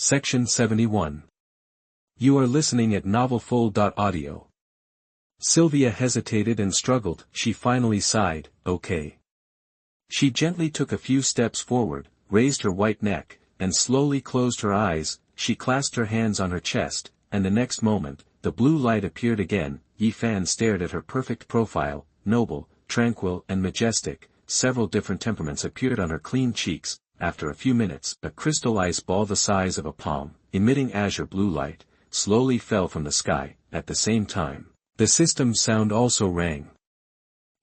Section 71. You are listening at novelfull.audio. Sylvia hesitated and struggled. She finally sighed, okay. She gently took a few steps forward, raised her white neck, and slowly closed her eyes. She clasped her hands on her chest, and the next moment, the blue light appeared again. Yifan stared at her perfect profile, noble, tranquil and majestic. Several different temperaments appeared on her clean cheeks. After a few minutes, a crystal ice ball the size of a palm, emitting azure blue light, slowly fell from the sky. At the same time, the system's sound also rang.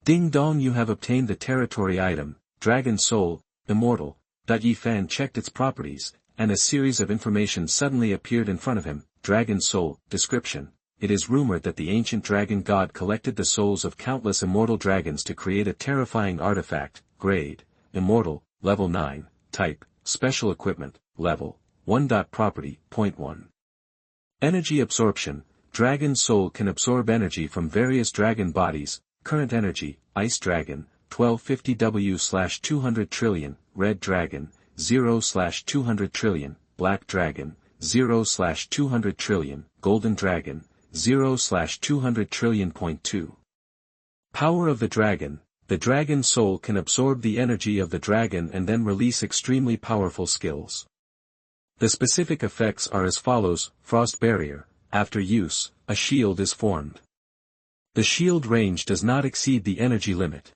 Ding dong, you have obtained the territory item, Dragon Soul, Immortal. Yifan checked its properties, and a series of information suddenly appeared in front of him. Dragon Soul, description. It is rumored that the ancient dragon god collected the souls of countless immortal dragons to create a terrifying artifact. Grade, Immortal, Level 9. Type, Special Equipment, Level 1. Property, 0.1. Energy absorption. Dragon Soul can absorb energy from various dragon bodies. Current energy, Ice Dragon, 1250W/200 trillion, Red Dragon, 0/200 trillion, Black Dragon, 0/200 trillion, Golden Dragon, 0/200 trillion. 2. Power of the Dragon. The Dragon Soul can absorb the energy of the dragon and then release extremely powerful skills. The specific effects are as follows. Frost Barrier. After use, a shield is formed. The shield range does not exceed the energy limit.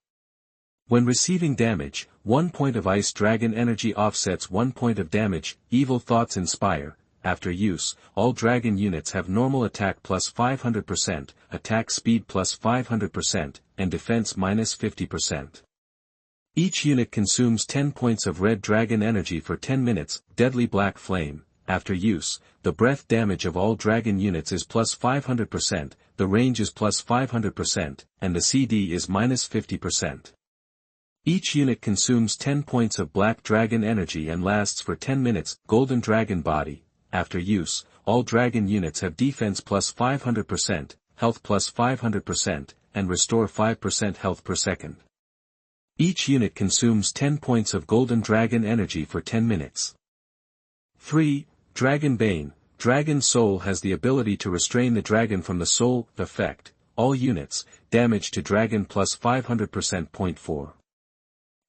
When receiving damage, 1 point of Ice Dragon energy offsets 1 point of damage. Evil Thoughts Inspire. After use, all dragon units have normal attack plus 500%, attack speed plus 500%, and defense minus 50%. Each unit consumes 10 points of Red Dragon energy for 10 minutes. Deadly Black Flame. After use, the breath damage of all dragon units is plus 500%, the range is plus 500%, and the CD is minus 50%. Each unit consumes 10 points of Black Dragon energy and lasts for 10 minutes. Golden Dragon Body. After use, all dragon units have defense plus 500%, health plus 500%, and restore 5% health per second. Each unit consumes 10 points of Golden Dragon energy for 10 minutes. 3. Dragon Bane. Dragon Soul has the ability to restrain the dragon from the soul. Effect. All units, damage to dragon plus 500%. 4.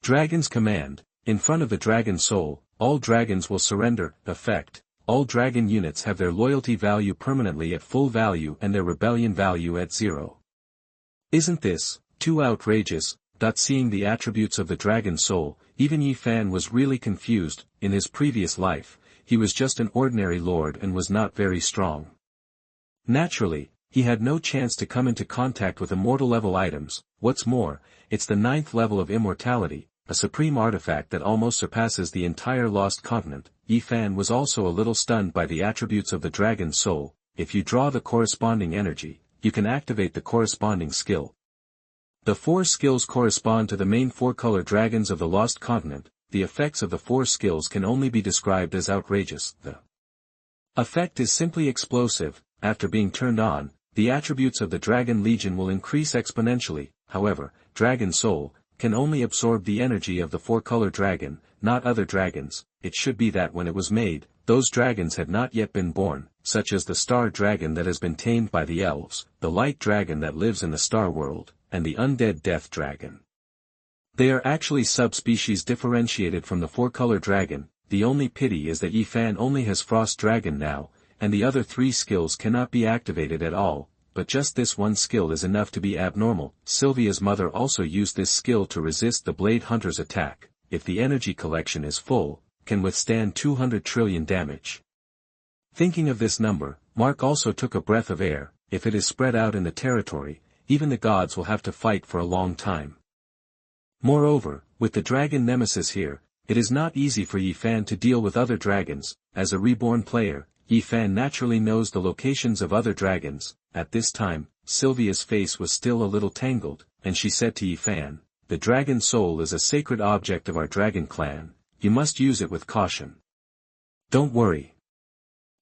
Dragon's Command. In front of the Dragon Soul, all dragons will surrender. Effect. All dragon units have their loyalty value permanently at full value and their rebellion value at 0. Isn't this too outrageous? Seeing the attributes of the Dragon Soul, even Yifan was really confused. In his previous life, he was just an ordinary lord and was not very strong. Naturally, he had no chance to come into contact with immortal level items. What's more, it's the 9th level of immortality, a supreme artifact that almost surpasses the entire Lost Continent. Yifan was also a little stunned by the attributes of the Dragon Soul. If you draw the corresponding energy, you can activate the corresponding skill. The 4 skills correspond to the main 4-color dragons of the Lost Continent. The effects of the 4 skills can only be described as outrageous. The effect is simply explosive. After being turned on, the attributes of the Dragon Legion will increase exponentially. However, Dragon Soul can only absorb the energy of the 4-color dragon, not other dragons. It should be that when it was made, those dragons had not yet been born, such as the Star Dragon that has been tamed by the elves, the Light Dragon that lives in the Star World, and the Undead Death Dragon. They are actually subspecies differentiated from the 4-color dragon. The only pity is that Yifan only has Frost Dragon now, and the other 3 skills cannot be activated at all. But just this one skill is enough to be abnormal. Sylvia's mother also used this skill to resist the Blade Hunter's attack. If the energy collection is full, can withstand 200 trillion damage. Thinking of this number, Mark also took a breath of air. If it is spread out in the territory, even the gods will have to fight for a long time. Moreover, with the dragon nemesis here, it is not easy for Yifan to deal with other dragons. As a reborn player, Yifan naturally knows the locations of other dragons. At this time, Sylvia's face was still a little tangled, and she said to Yifan, "The Dragon Soul is a sacred object of our dragon clan. You must use it with caution." "Don't worry."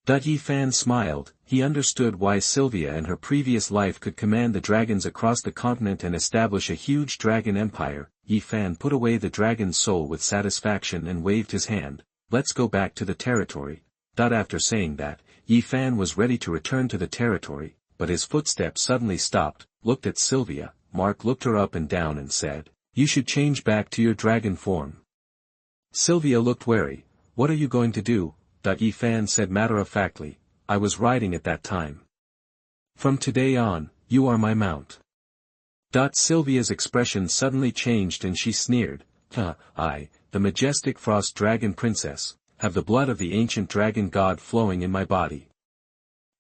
Yifan smiled. He understood why Sylvia in her previous life could command the dragons across the continent and establish a huge dragon empire. Yifan put away the Dragon Soul with satisfaction and waved his hand. "Let's go back to the territory." After saying that, Yi Fan was ready to return to the territory, but his footsteps suddenly stopped, looked at Sylvia. Mark looked her up and down and said, "You should change back to your dragon form." Sylvia looked wary. "What are you going to do?" Yi Fan said matter-of-factly, "I was riding at that time. From today on, you are my mount." Sylvia's expression suddenly changed and she sneered, "I, the majestic frost dragon princess, have the blood of the ancient dragon god flowing in my body.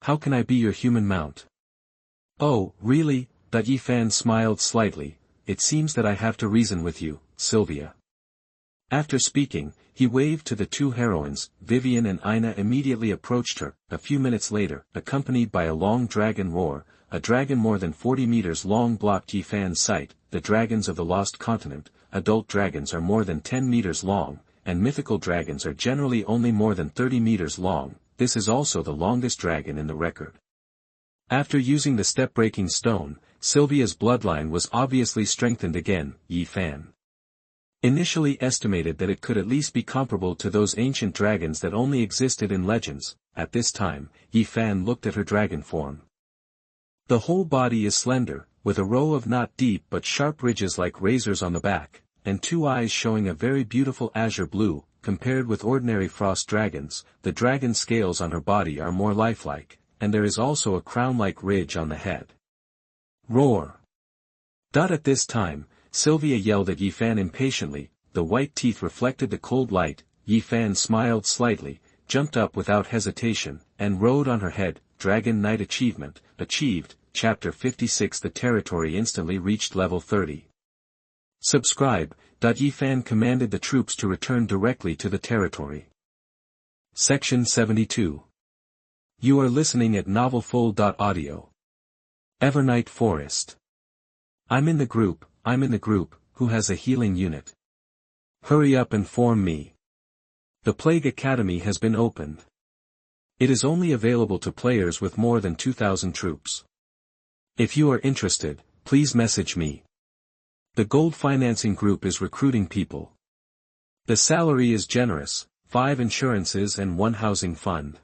How can I be your human mount?" "Oh, really?" Yi Fan smiled slightly. "It seems that I have to reason with you, Sylvia." After speaking, he waved to the two heroines. Vivian and Ina immediately approached her. A few minutes later, accompanied by a long dragon roar, a dragon more than 40 meters long blocked Yi Fan's sight. The dragons of the Lost Continent, adult dragons are more than 10 meters long, and mythical dragons are generally only more than 30 meters long. This is also the longest dragon in the record. After using the step-breaking stone, Sylvia's bloodline was obviously strengthened again. Yi Fan initially estimated that it could at least be comparable to those ancient dragons that only existed in legends. At this time, Yi Fan looked at her dragon form. The whole body is slender, with a row of not deep but sharp ridges like razors on the back, and two eyes showing a very beautiful azure blue. Compared with ordinary frost dragons, the dragon scales on her body are more lifelike, and there is also a crown-like ridge on the head. Roar! At this time, Sylvia yelled at Yi Fan impatiently. The white teeth reflected the cold light. Yi Fan smiled slightly, jumped up without hesitation, and rode on her head. Dragon Knight Achievement, achieved. Chapter 56. The territory instantly reached level 30. Subscribe. Yi Fan commanded the troops to return directly to the territory. Section 72. You are listening at novelfull.audio. Evernight Forest. I'm in the group, who has a healing unit? Hurry up and form me. The Plague Academy has been opened. It is only available to players with more than 2,000 troops. If you are interested, please message me. The Gold Financing Group is recruiting people. The salary is generous, 5 insurances and 1 housing fund.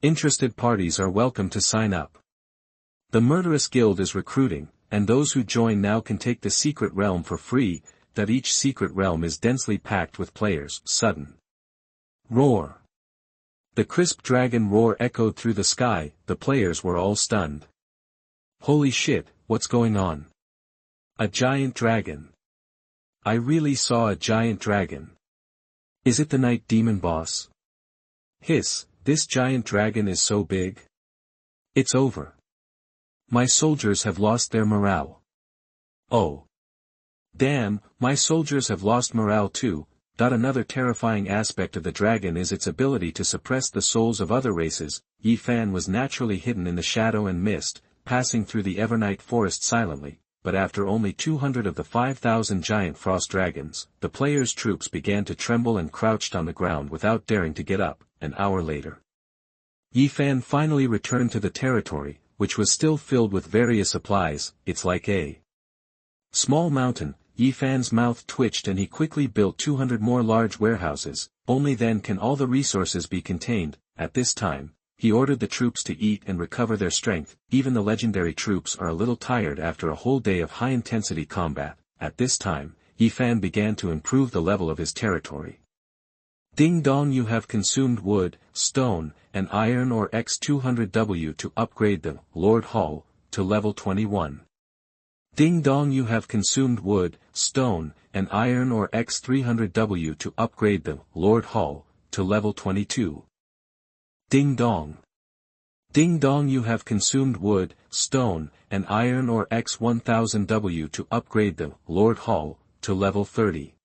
Interested parties are welcome to sign up. The Murderous Guild is recruiting, and those who join now can take the Secret Realm for free. Each secret realm is densely packed with players. Sudden roar. The crisp dragon roar echoed through the sky. The players were all stunned. Holy shit, what's going on? A giant dragon. I really saw a giant dragon. Is it the Night Demon boss? Hiss, this giant dragon is so big. It's over. My soldiers have lost their morale. Oh. Damn, my soldiers have lost morale too. Another terrifying aspect of the dragon is its ability to suppress the souls of other races. Yi Fan was naturally hidden in the shadow and mist, passing through the Evernight Forest silently, but after only 200 of the 5,000 giant frost dragons, the players' troops began to tremble and crouched on the ground without daring to get up. An hour later, Yi Fan finally returned to the territory, which was still filled with various supplies. It's like a small mountain. Yi Fan's mouth twitched and he quickly built 200 more large warehouses. Only then can all the resources be contained. At this time, he ordered the troops to eat and recover their strength. Even the legendary troops are a little tired after a whole day of high-intensity combat. At this time, Yi Fan began to improve the level of his territory. Ding dong, you have consumed wood, stone, and iron or X200W to upgrade the Lord Hall to level 21. Ding dong, you have consumed wood, stone, and iron or X300W to upgrade the Lord Hall to level 22. Ding dong. Ding dong, you have consumed wood, stone, and iron or X1000W to upgrade the Lord Hall to level 30.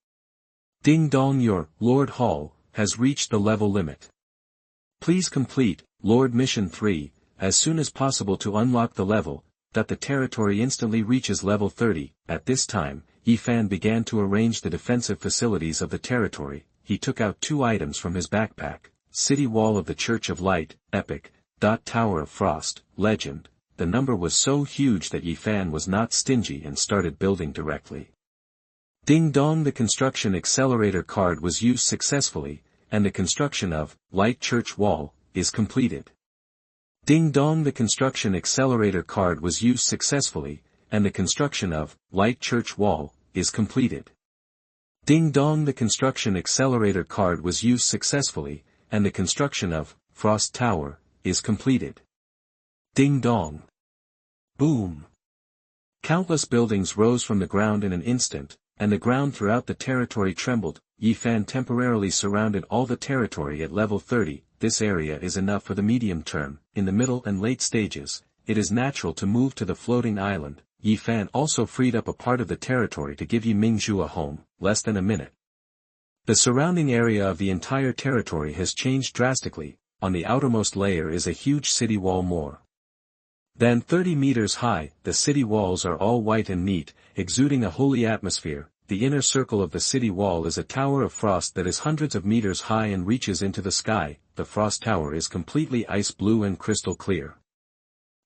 Ding dong, your Lord Hall has reached the level limit. Please complete Lord Mission 3 as soon as possible to unlock the level. The territory instantly reaches level 30. At this time, Yi Fan began to arrange the defensive facilities of the territory. He took out 2 items from his backpack: City Wall of the Church of Light, Epic. Tower of Frost, Legend. The number was so huge that Yi Fan was not stingy and started building directly. Ding dong, the construction accelerator card was used successfully, and the construction of Light Church Wall is completed. Ding dong, the construction accelerator card was used successfully, and the construction of Light Church Wall is completed. Ding dong, the construction accelerator card was used successfully, and the construction of Frost Tower is completed. Ding dong. Boom. Countless buildings rose from the ground in an instant, and the ground throughout the territory trembled. Yifan temporarily surrounded all the territory at level 30. This area is enough for the medium term. In the middle and late stages, it is natural to move to the floating island. Yifan also freed up a part of the territory to give Yi Mingzhu a home, less than a minute. The surrounding area of the entire territory has changed drastically. On the outermost layer is a huge city wall more than 30 meters high. The city walls are all white and neat, exuding a holy atmosphere. The inner circle of the city wall is a tower of frost that is hundreds of meters high and reaches into the sky. The frost tower is completely ice blue and crystal clear.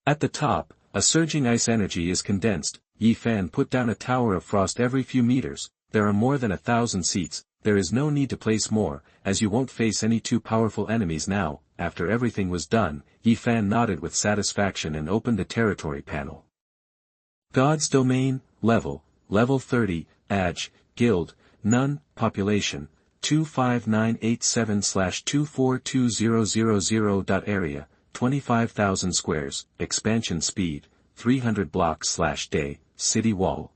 At the top, a surging ice energy is condensed. Yifan put down a tower of frost every few meters. There are more than 1,000 seats. There is no need to place more, as you won't face any too powerful enemies now. After everything was done, Yifan nodded with satisfaction and opened the territory panel. God's Domain, Level 30, Age, Guild, None, Population, 25987/242000. Area, 25,000 squares, Expansion Speed, 300 blocks/day, City Wall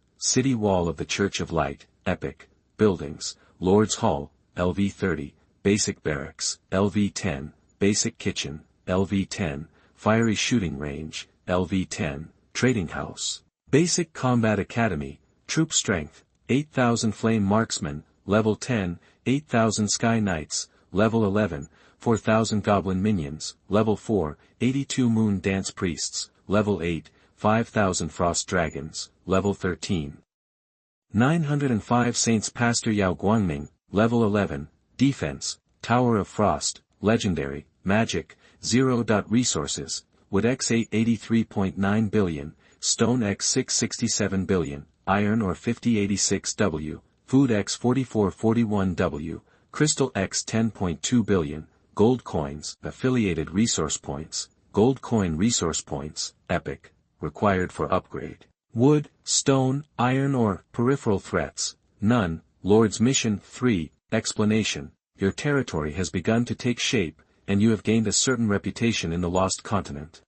of the Church of Light, Epic, Buildings, Lord's Hall, LV30, Basic Barracks, LV10, Basic Kitchen, LV10, Fiery Shooting Range, LV10, Trading House, Basic Combat Academy, Troop Strength, 8,000 Flame Marksmen, Level 10, 8,000 Sky Knights, Level 11, 4,000 Goblin Minions, Level 4, 82 Moon Dance Priests, Level 8, 5,000 Frost Dragons, Level 13. 905 Saints Pastor Yao Guangming, Level 11, Defense, Tower of Frost, Legendary, Magic, 0. Resources, Wood X 883.9 billion, Stone X 667 billion, Iron Ore 5086W, Food X 4441W, Crystal X 10.2 billion, Gold Coins, Affiliated Resource Points, Gold Coin Resource Points, Epic, required for upgrade. Wood, Stone, Iron Ore, Peripheral Threats, None, Lord's Mission 3, Explanation, your territory has begun to take shape, and you have gained a certain reputation in the Lost Continent.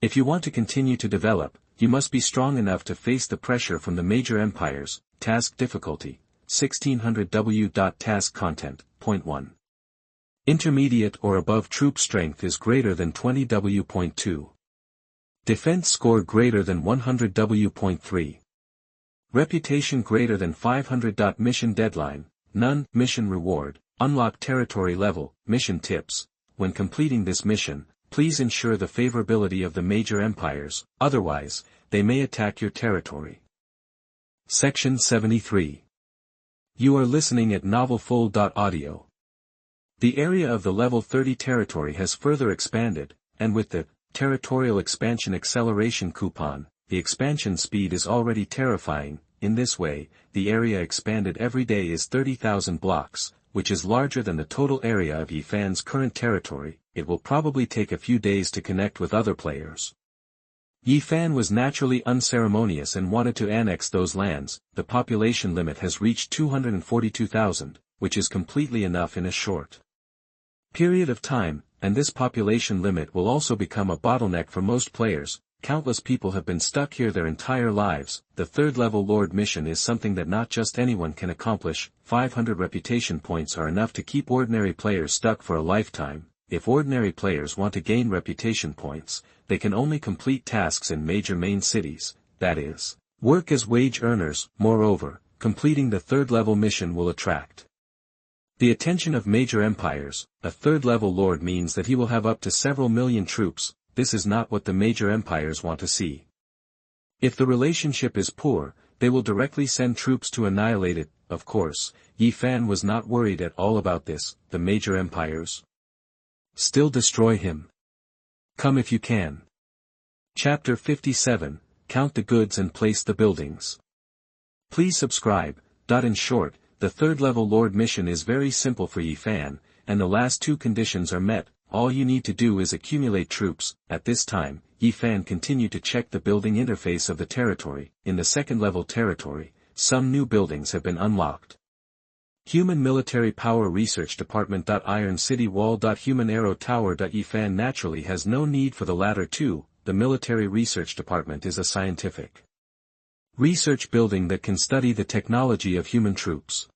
If you want to continue to develop, you must be strong enough to face the pressure from the major empires. Task Difficulty, 1600W. Task Content, Point 1. Intermediate or above Troop Strength is greater than 20W.2. Defense Score greater than 100W.3. Reputation greater than 500. Mission Deadline, None. Mission Reward, Unlock Territory Level, Mission Tips. When completing this mission, please ensure the favorability of the major empires, otherwise, they may attack your territory. Section 73. You are listening at novelfull.audio. The area of the Level 30 territory has further expanded, and with the Territorial Expansion Acceleration Coupon, the expansion speed is already terrifying. In this way, the area expanded every day is 30,000 blocks, which is larger than the total area of Yifan's current territory. It will probably take a few days to connect with other players. Yifan was naturally unceremonious and wanted to annex those lands. The population limit has reached 242,000, which is completely enough in a short period of time, and this population limit will also become a bottleneck for most players. Countless people have been stuck here their entire lives. The third-level Lord mission is something that not just anyone can accomplish. 500 reputation points are enough to keep ordinary players stuck for a lifetime. If ordinary players want to gain reputation points, they can only complete tasks in major main cities, that is, work as wage earners. Moreover, completing the third-level mission will attract the attention of major empires. A third-level lord means that he will have up to several million troops. This is not what the major empires want to see. If the relationship is poor, they will directly send troops to annihilate it. Of course, Yifan was not worried at all about this. The major empires still destroy him. Come if you can. Chapter 57, Count the Goods and Place the Buildings. Please subscribe. In short, The third level Lord mission is very simple for Yi Fan, and the last two conditions are met. All you need to do is accumulate troops. At this time, Yi Fan continued to check the building interface of the territory. In the second level territory, some new buildings have been unlocked. Human Military Power Research Department. Iron City Wall. Human Arrow Tower. Yi Fan naturally has no need for the latter two. The Military Research Department is a scientific research building that can study the technology of human troops.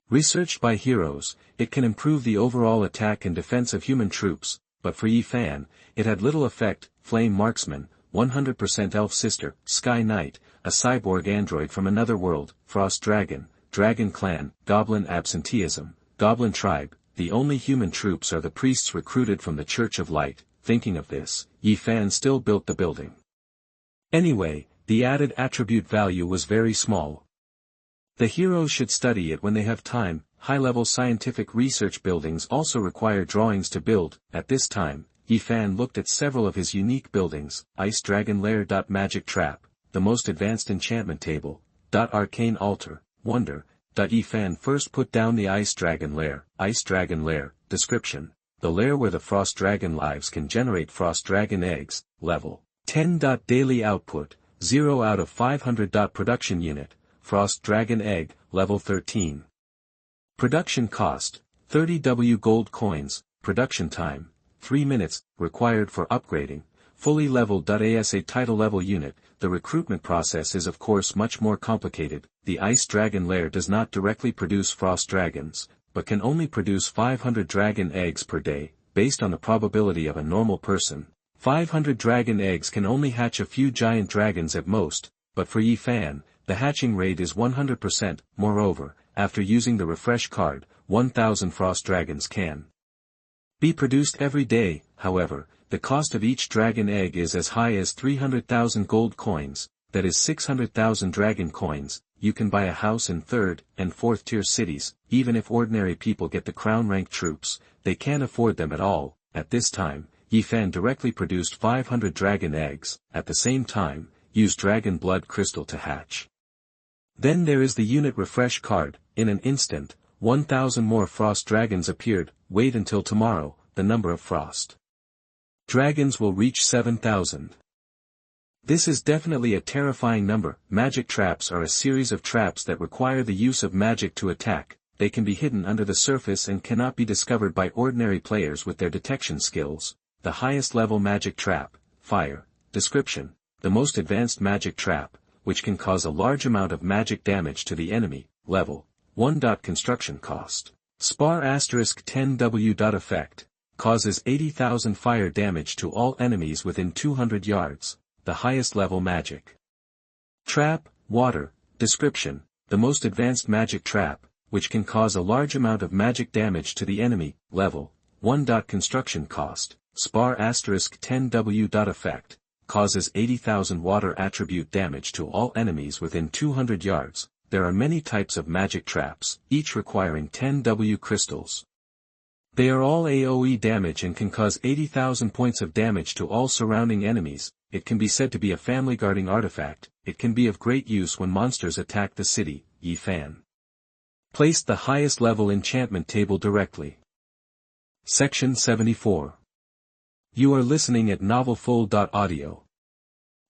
Researched by heroes, it can improve the overall attack and defense of human troops, but for Yi Fan, it had little effect. Flame Marksman, 100% Elf Sister, Sky Knight, a cyborg android from another world, Frost Dragon, Dragon Clan, Goblin Absenteeism, Goblin Tribe. The only human troops are the priests recruited from the Church of Light. Thinking of this, Yi Fan still built the building. Anyway, the added attribute value was very small. The heroes should study it when they have time. High-level scientific research buildings also require drawings to build. At this time, Yi Fan looked at several of his unique buildings. Ice Dragon Lair. Magic Trap, the most advanced enchantment table. Arcane Altar, Wonder. Yi Fan first put down the Ice Dragon Lair. Ice Dragon Lair. Description: the lair where the Frost Dragon lives can generate Frost Dragon eggs. Level 10. Daily output, 0 out of 500. Production unit, Frost Dragon egg, level 13. Production cost, 30 W gold coins. Production time, 3 minutes, required for upgrading. Fully leveled. As a title level unit, the recruitment process is of course much more complicated. The Ice Dragon Lair does not directly produce Frost Dragons, but can only produce 500 dragon eggs per day. Based on the probability of a normal person, 500 dragon eggs can only hatch a few giant dragons at most, but for Yi Fan, the hatching rate is 100%. Moreover, after using the refresh card, 1,000 frost dragons can be produced every day. However, the cost of each dragon egg is as high as 300,000 gold coins, that is 600,000 dragon coins. You can buy a house in 3rd and 4th tier cities. Even if ordinary people get the crown rank troops, they can't afford them at all. At this time, Yi Fan directly produced 500 dragon eggs, at the same time, used dragon blood crystal to hatch. Then there is the unit refresh card. In an instant, 1,000 more frost dragons appeared. Wait until tomorrow, the number of frost dragons will reach 7,000. This is definitely a terrifying number. Magic traps are a series of traps that require the use of magic to attack. They can be hidden under the surface and cannot be discovered by ordinary players with their detection skills. The highest level magic trap, Fire. Description: the most advanced magic trap, which can cause a large amount of magic damage to the enemy. Level 1. Construction cost, Spar *10 W. Effect, causes 80,000 fire damage to all enemies within 200 yards. The highest level magic trap, Water. Description: the most advanced magic trap, which can cause a large amount of magic damage to the enemy. Level 1. Construction cost, Spar *10 W. Effect, causes 80,000 water attribute damage to all enemies within 200 yards. There are many types of magic traps, each requiring 10 W crystals. They are all AoE damage and can cause 80,000 points of damage to all surrounding enemies. It can be said to be a family guarding artifact. It can be of great use when monsters attack the city. Yi Fan placed the highest level enchantment table directly. Section 74. You are listening at novelfull.audio.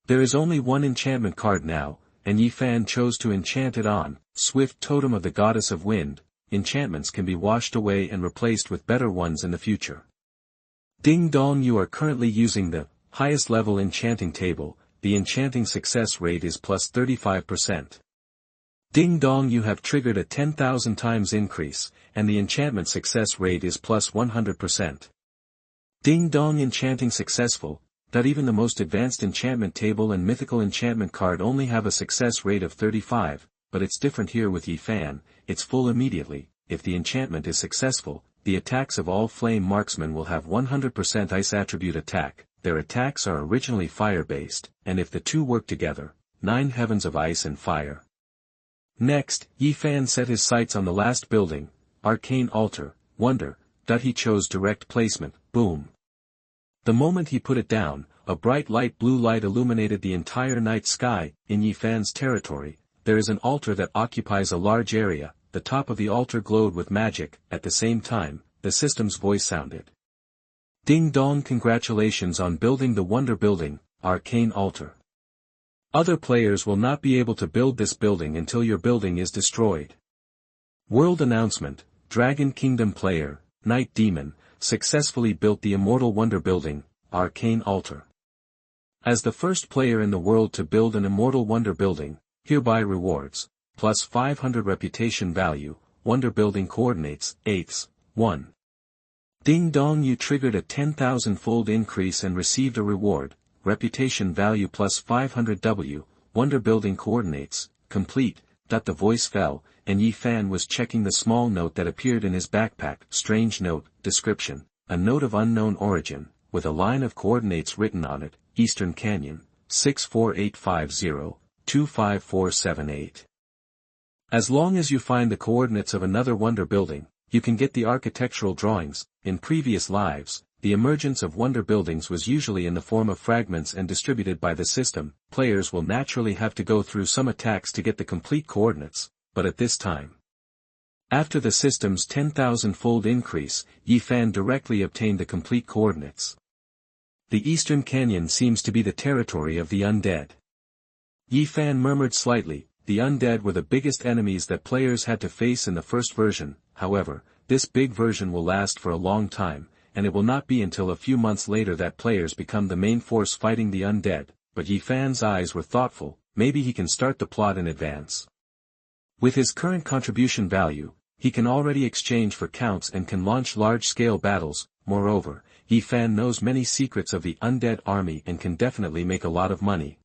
There is only one enchantment card now, and Yi Fan chose to enchant it on Swift Totem of the Goddess of Wind. Enchantments can be washed away and replaced with better ones in the future. Ding dong, you are currently using the highest level enchanting table. The enchanting success rate is plus 35%. Ding dong, you have triggered a 10,000 times increase, and the enchantment success rate is plus 100%. Ding dong, enchanting successful. That even the most advanced enchantment table and mythical enchantment card only have a success rate of 35, but it's different here with Yi Fan. It's full immediately. If the enchantment is successful, the attacks of all flame marksmen will have 100% ice attribute attack. Their attacks are originally fire-based, and if the two work together, 9 heavens of ice and fire. Next, Yi Fan set his sights on the last building, Arcane Altar, Wonder. He chose direct placement. Boom. The moment he put it down, a bright light blue light illuminated the entire night sky. In Yi Fan's territory, there is an altar that occupies a large area. the top of the altar glowed with magic. At the same time, the system's voice sounded. Ding dong, congratulations on building the wonder building, arcane altar. Other players will not be able to build this building until your building is destroyed. World announcement, Dragon Kingdom player, Night Demon, successfully built the immortal wonder building, arcane altar. As the first player in the world to build an immortal wonder building, hereby rewards, plus 500 reputation value, wonder building coordinates, 8ths, 1. Ding dong, you triggered a 10,000-fold increase and received a reward, reputation value plus 500 W, wonder building coordinates, complete. The voice fell, and Yi Fan was checking the small note that appeared in his backpack. Strange note, description, a note of unknown origin, with a line of coordinates written on it, Eastern Canyon, 64850-25478. As long as you find the coordinates of another wonder building, you can get the architectural drawings. In previous lives, the emergence of wonder buildings was usually in the form of fragments and distributed by the system. Players will naturally have to go through some attacks to get the complete coordinates, but at this time, after the system's 10,000-fold increase, Yi Fan directly obtained the complete coordinates. The Eastern Canyon seems to be the territory of the undead. Yi Fan murmured slightly. The undead were the biggest enemies that players had to face in the first version. However, this big version will last for a long time, and it will not be until a few months later that players become the main force fighting the undead. But Yi Fan's eyes were thoughtful. Maybe he can start the plot in advance. With his current contribution value, he can already exchange for counts and can launch large-scale battles. Moreover, Yi Fan knows many secrets of the undead army and can definitely make a lot of money.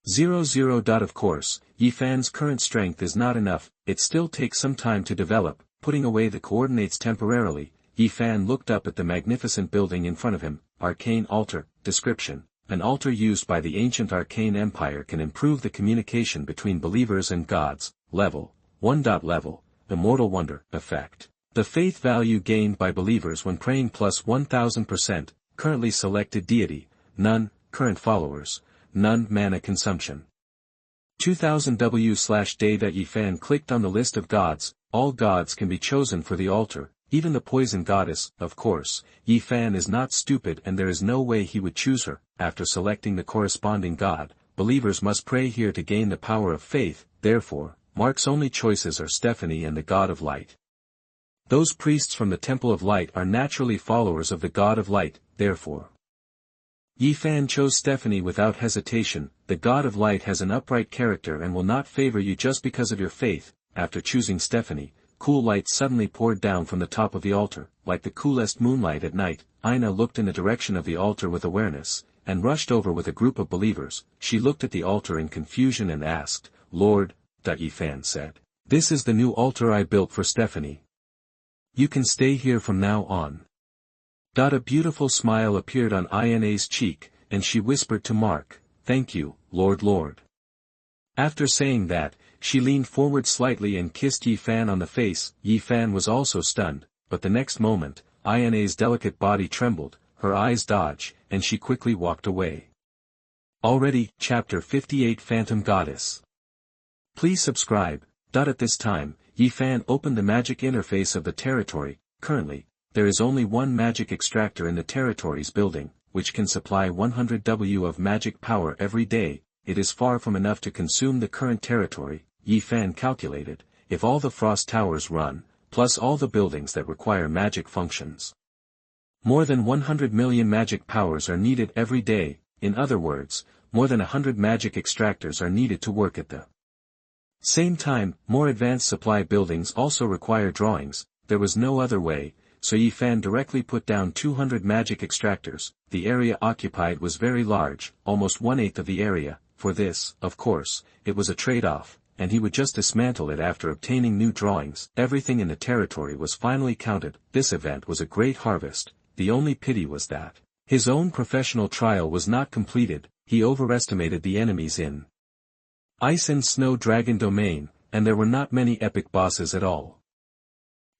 00. Of course, Yi Fan's current strength is not enough. It still takes some time to develop. Putting away the coordinates temporarily, Yi Fan looked up at the magnificent building in front of him. Arcane altar, description. An altar used by the ancient arcane empire can improve the communication between believers and gods. Level 1. Level, immortal wonder, effect. The faith value gained by believers when praying plus 1000%, currently selected deity, none, current followers, none mana consumption. 2000 W/day. Yi Fan clicked on the list of gods. All gods can be chosen for the altar, even the poison goddess. Of course, Yi Fan is not stupid and there is no way he would choose her. After selecting the corresponding god, believers must pray here to gain the power of faith. Therefore, Mark's only choices are Stephanie and the god of light. Those priests from the Temple of Light are naturally followers of the god of light. Therefore, Yi Fan chose Stephanie without hesitation. The god of light has an upright character and will not favor you just because of your faith. After choosing Stephanie, cool light suddenly poured down from the top of the altar, like the coolest moonlight at night. Aina looked in the direction of the altar with awareness, and rushed over with a group of believers. She looked at the altar in confusion and asked, Lord, Yi Fan said, this is the new altar I built for Stephanie. You can stay here from now on. A beautiful smile appeared on Ina's cheek, and she whispered to Mark, thank you, Lord. After saying that, she leaned forward slightly and kissed Yi Fan on the face. Yi Fan was also stunned, but the next moment, Ina's delicate body trembled, her eyes dodged, and she quickly walked away. Already, Chapter 58 Phantom Goddess. Please subscribe. At this time, Yi Fan opened the magic interface of the territory. Currently, there is only one magic extractor in the territory's building, which can supply 100 W of magic power every day. It is far from enough to consume the current territory. Yi Fan calculated, if all the frost towers run, plus all the buildings that require magic functions, more than 100 million magic powers are needed every day. In other words, more than 100 magic extractors are needed to work at the same time. More advanced supply buildings also require drawings. There was no other way, so Yi Fan directly put down 200 magic extractors. The area occupied was very large, almost 1/8 of the area. For this, of course, it was a trade-off, and he would just dismantle it after obtaining new drawings. Everything in the territory was finally counted. This event was a great harvest. The only pity was that his own professional trial was not completed. He overestimated the enemies in Ice and Snow Dragon domain, and there were not many epic bosses at all.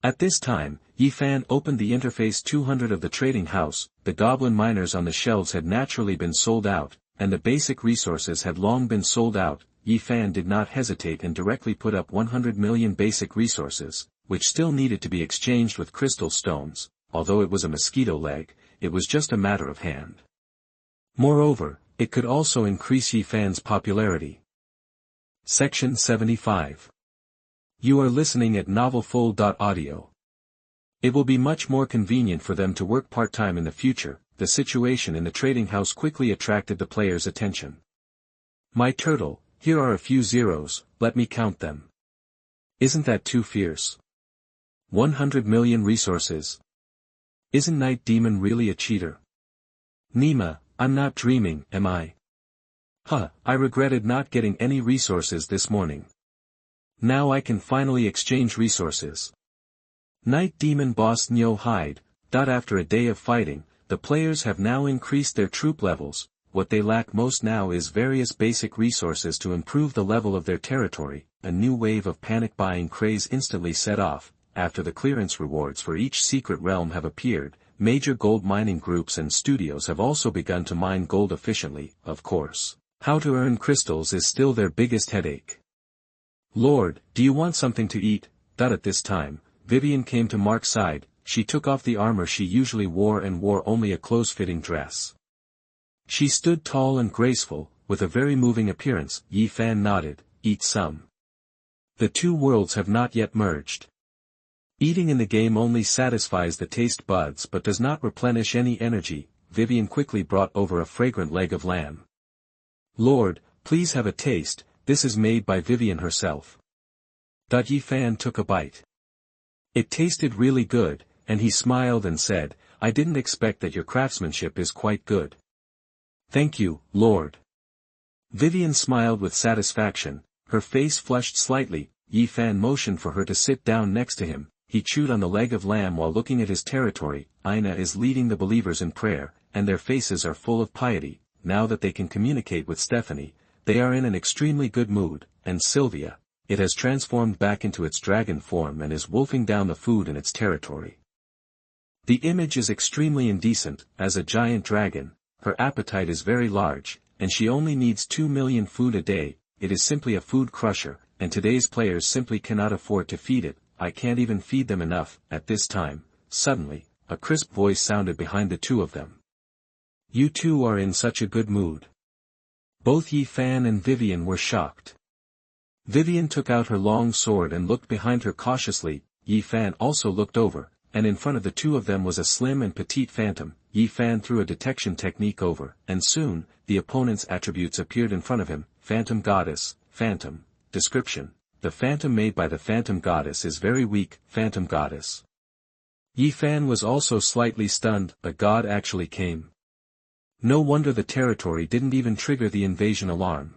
At this time, Yi Fan opened the interface 200 of the trading house. The goblin miners on the shelves had naturally been sold out, and the basic resources had long been sold out. Yi Fan did not hesitate and directly put up 100 million basic resources, which still needed to be exchanged with crystal stones. Although it was a mosquito leg, it was just a matter of hand. Moreover, it could also increase Yi Fan's popularity. Section 75. You are listening at novelfull.audio. It will be much more convenient for them to work part-time in the future. The situation in the trading house quickly attracted the players' attention. My turtle, here are a few zeros, let me count them. Isn't that too fierce? 100 million resources. Isn't Night Demon really a cheater? Nima, I'm not dreaming, am I? I regretted not getting any resources this morning. Now I can finally exchange resources. Night Demon Boss Nyo Hide. After a day of fighting, the players have now increased their troop levels. What they lack most now is various basic resources to improve the level of their territory. A new wave of panic buying craze instantly set off. After the clearance rewards for each secret realm have appeared, major gold mining groups and studios have also begun to mine gold efficiently. Of course, how to earn crystals is still their biggest headache. Lord, do you want something to eat? At this time, Vivian came to Mark's side. She took off the armor she usually wore and wore only a close-fitting dress. She stood tall and graceful, with a very moving appearance. Yi Fan nodded. Eat some. The two worlds have not yet merged. Eating in the game only satisfies the taste buds but does not replenish any energy. Vivian quickly brought over a fragrant leg of lamb. Lord, please have a taste, this is made by Vivian herself. Yi Fan took a bite. It tasted really good, and he smiled and said, I didn't expect that your craftsmanship is quite good. Thank you, Lord. Vivian smiled with satisfaction, her face flushed slightly. Yi Fan motioned for her to sit down next to him. He chewed on the leg of lamb while looking at his territory. Aina is leading the believers in prayer, and their faces are full of piety. Now that they can communicate with Stephanie, they are in an extremely good mood, and Sylvia, it has transformed back into its dragon form and is wolfing down the food in its territory. The image is extremely indecent. As a giant dragon, her appetite is very large, and she only needs 2 million food a day. It is simply a food crusher, and today's players simply cannot afford to feed it. I can't even feed them enough. At this time, suddenly, a crisp voice sounded behind the two of them. You two are in such a good mood. Both Yi Fan and Vivian were shocked. Vivian took out her long sword and looked behind her cautiously. Yi Fan also looked over, and in front of the two of them was a slim and petite phantom. Yi Fan threw a detection technique over, and soon, the opponent's attributes appeared in front of him. Phantom Goddess, Phantom. Description. The phantom made by the Phantom Goddess is very weak. Phantom Goddess. Yi Fan was also slightly stunned. A god actually came. No wonder the territory didn't even trigger the invasion alarm.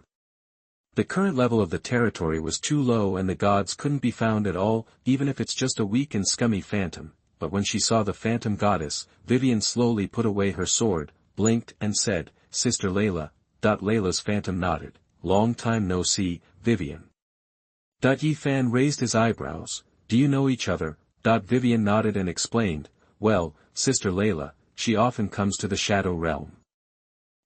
The current level of the territory was too low and the gods couldn't be found at all, even if it's just a weak and scummy phantom. But when she saw the Phantom Goddess, Vivian slowly put away her sword, blinked and said, Sister Layla. Layla's phantom nodded. Long time no see, Vivian. Yi Fan raised his eyebrows. Do you know each other? Vivian nodded and explained, well, Sister Layla, she often comes to the Shadow Realm.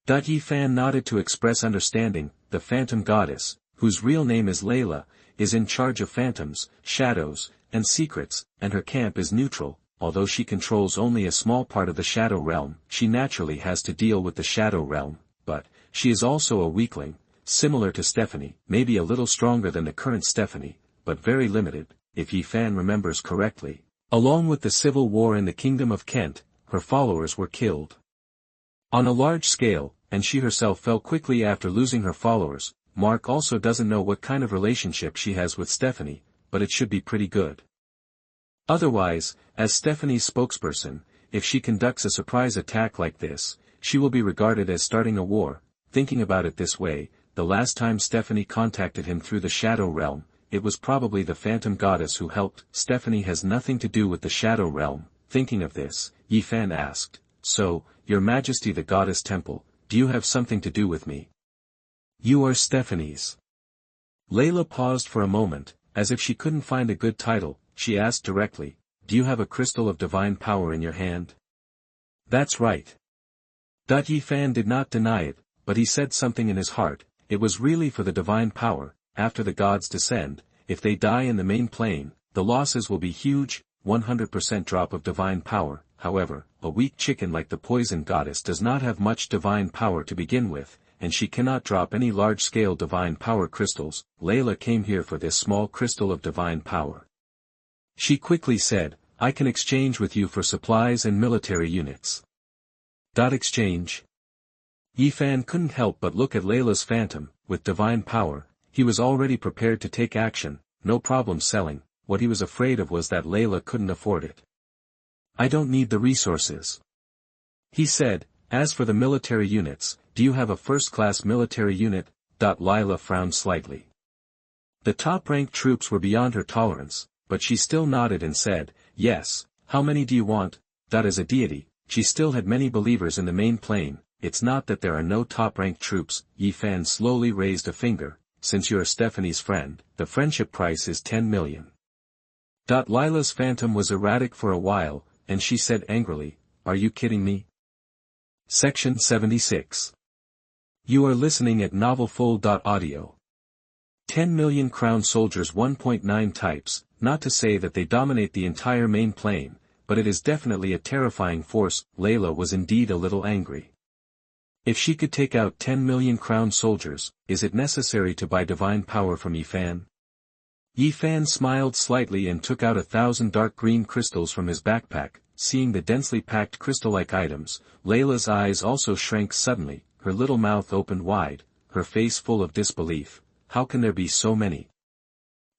Yi Fan nodded to express understanding. The Phantom Goddess, whose real name is Layla, is in charge of phantoms, shadows, and secrets, and her camp is neutral. Although she controls only a small part of the Shadow Realm, she naturally has to deal with the Shadow Realm, but, she is also a weakling. Similar to Stephanie, maybe a little stronger than the current Stephanie, but very limited, if Yi Fan remembers correctly. Along with the civil war in the Kingdom of Kent, her followers were killed on a large scale, and she herself fell quickly after losing her followers. Mark also doesn't know what kind of relationship she has with Stephanie, but it should be pretty good. Otherwise, as Stephanie's spokesperson, if she conducts a surprise attack like this, she will be regarded as starting a war. Thinking about it this way, the last time Stephanie contacted him through the Shadow Realm, it was probably the Phantom Goddess who helped. Stephanie has nothing to do with the Shadow Realm. Thinking of this, Yi Fan asked, So, Your Majesty the Goddess Temple, do you have something to do with me? You are Stephanie's. Layla paused for a moment, as if she couldn't find a good title. She asked directly, Do you have a crystal of divine power in your hand? That's right. Yi Fan did not deny it, but he said something in his heart. it was really for the divine power. After the gods descend, if they die in the main plane, the losses will be huge, 100% drop of divine power. However, a weak chicken like the poison goddess does not have much divine power to begin with, and she cannot drop any large-scale divine power crystals. Layla came here for this small crystal of divine power. She quickly said, I can exchange with you for supplies and military units. Exchange? Yifan couldn't help but look at Layla's phantom. With divine power, he was already prepared to take action, no problem selling. What he was afraid of was that Layla couldn't afford it. I don't need the resources, he said. As for the military units, do you have a first-class military unit? Layla frowned slightly. The top-ranked troops were beyond her tolerance, but she still nodded and said, yes. How many do you want? As a deity, she still had many believers in the main plane. It's not that there are no top-ranked troops. Yifan slowly raised a finger. Since you're Stephanie's friend, the friendship price is 10 million. Layla's phantom was erratic for a while, and she said angrily, are you kidding me? Section 76. You are listening at novelfull.audio. 10 million crown soldiers 1.9 types, not to say that they dominate the entire main plane, but it is definitely a terrifying force. Layla was indeed a little angry. If she could take out 10 million crown soldiers, is it necessary to buy divine power from Yifan? Yifan smiled slightly and took out 1,000 dark green crystals from his backpack. Seeing the densely packed crystal-like items, Layla's eyes also shrank suddenly, her little mouth opened wide, her face full of disbelief. How can there be so many?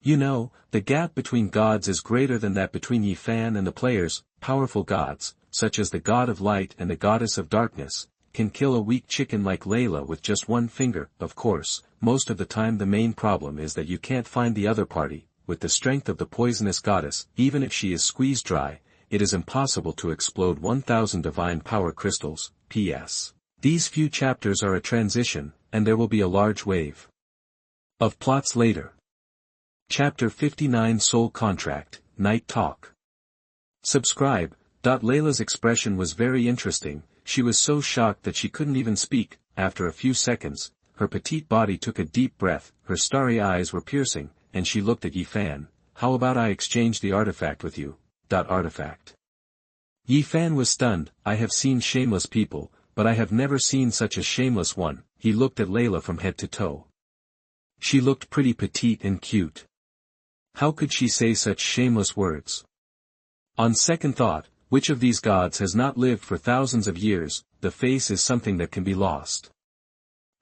You know, the gap between gods is greater than that between Yifan and the players. Powerful gods, such as the god of light and the goddess of darkness, can kill a weak chicken like Layla with just one finger. Of course, most of the time the main problem is that you can't find the other party. With the strength of the poisonous goddess, even if she is squeezed dry, it is impossible to explode 1,000 divine power crystals. P.S. These few chapters are a transition, and there will be a large wave of plots later. Chapter 59 Soul Contract, Night Talk. Subscribe. Layla's expression was very interesting. She was so shocked that she couldn't even speak. After a few seconds, her petite body took a deep breath, her starry eyes were piercing, and she looked at Yifan. How about I exchange the artifact with you? Artifact. Yifan was stunned. I have seen shameless people, but I have never seen such a shameless one. He looked at Layla from head to toe. She looked pretty petite and cute. How could she say such shameless words? On second thought, which of these gods has not lived for thousands of years? The face is something that can be lost.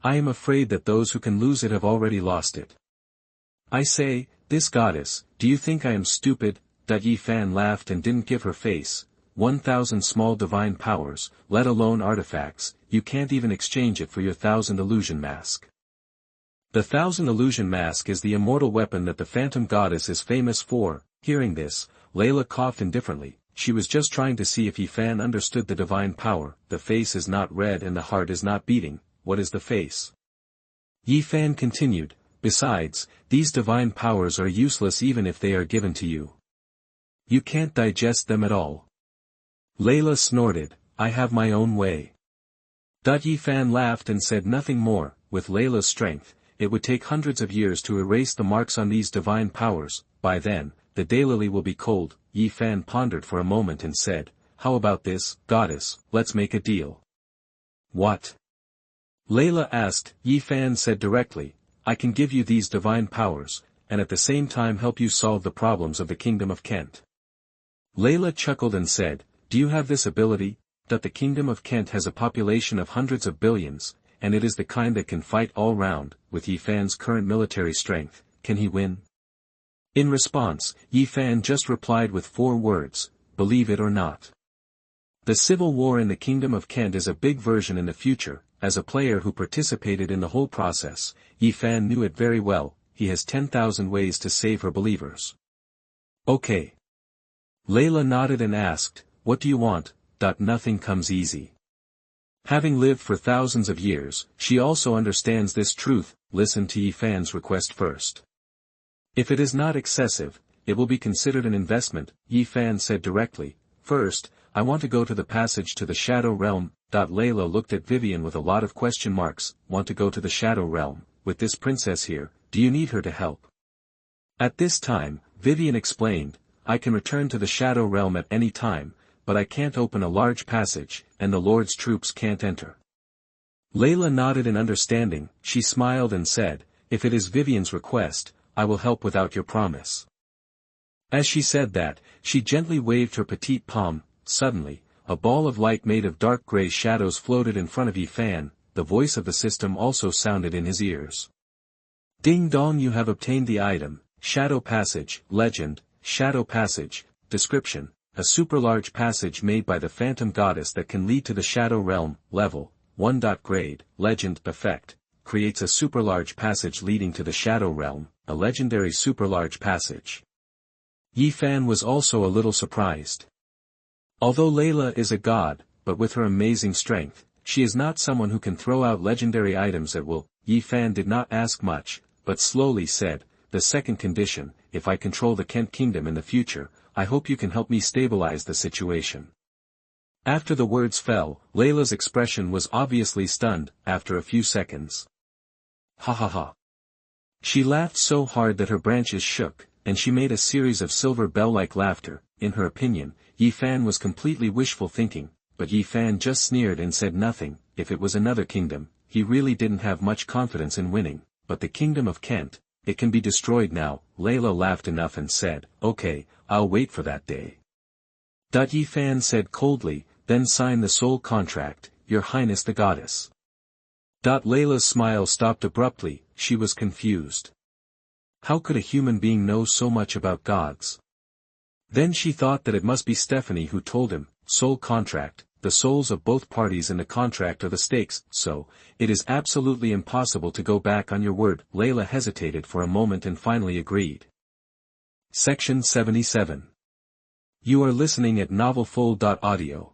I am afraid that those who can lose it have already lost it. I say, this goddess, do you think I am stupid? Yifan laughed and didn't give her face. 1,000 small divine powers, let alone artifacts, you can't even exchange it for your 1,000 illusion mask. The 1,000 illusion mask is the immortal weapon that the phantom goddess is famous for. Hearing this, Layla coughed indifferently. She was just trying to see if Yifan understood the divine power. The face is not red and the heart is not beating. What is the face? Yifan continued. Besides, these divine powers are useless even if they are given to you. You can't digest them at all. Layla snorted, I have my own way. Yifan laughed and said nothing more. With Layla's strength, it would take hundreds of years to erase the marks on these divine powers. By then, the daylily will be cold. Yifan pondered for a moment and said, how about this, goddess, let's make a deal. What? Layla asked. Yifan said directly, I can give you these divine powers, and at the same time help you solve the problems of the Kingdom of Kent. Layla chuckled and said, do you have this ability? The Kingdom of Kent has a population of hundreds of billions, and it is the kind that can fight all round. With Yifan's current military strength, can he win? In response, Yifan just replied with 4 words, believe it or not. The civil war in the Kingdom of Kent is a big version in the future. As a player who participated in the whole process, Yifan knew it very well. He has 10,000 ways to save her believers. Okay. Layla nodded and asked, what do you want? Nothing comes easy. Having lived for thousands of years, she also understands this truth. Listen to Yifan's request first. If it is not excessive, it will be considered an investment, Yifan said directly. First, I want to go to the passage to the Shadow Realm. Layla looked at Vivian with a lot of question marks. Want to go to the Shadow Realm? with this princess here, do you need her to help? At this time, Vivian explained, I can return to the Shadow Realm at any time, but I can't open a large passage, and the Lord's troops can't enter. Layla nodded in understanding. She smiled and said, if it is Vivian's request, I will help without your promise. As she said that, she gently waved her petite palm. Suddenly, a ball of light made of dark gray shadows floated in front of Yifan. The voice of the system also sounded in his ears. Ding dong, you have obtained the item, Shadow Passage, Legend, Shadow Passage, Description, a super-large passage made by the Phantom Goddess that can lead to the Shadow Realm. Level 1. Grade, Legend, Effect, creates a super-large passage leading to the Shadow Realm, a legendary super-large passage. Yifan was also a little surprised. Although Layla is a god, but with her amazing strength, she is not someone who can throw out legendary items at will. Yifan did not ask much, but slowly said, the second condition, if I control the Kent Kingdom in the future, I hope you can help me stabilize the situation. After the words fell, Layla's expression was obviously stunned. After a few seconds. Ha ha ha. She laughed so hard that her branches shook, and she made a series of silver bell-like laughter. In her opinion, Yifan was completely wishful thinking, but Yifan just sneered and said nothing. If it was another kingdom, he really didn't have much confidence in winning, but the kingdom of Kent, it can be destroyed now. Layla laughed enough and said, okay, I'll wait for that day. Yifan said coldly, then sign the soul contract, Your Highness the Goddess. Layla's smile stopped abruptly. She was confused. How could a human being know so much about gods? Then she thought that it must be Stephanie who told him, soul contract, the souls of both parties in the contract are the stakes, so, it is absolutely impossible to go back on your word. Layla hesitated for a moment and finally agreed. Section 77. You are listening at novelfull.audio.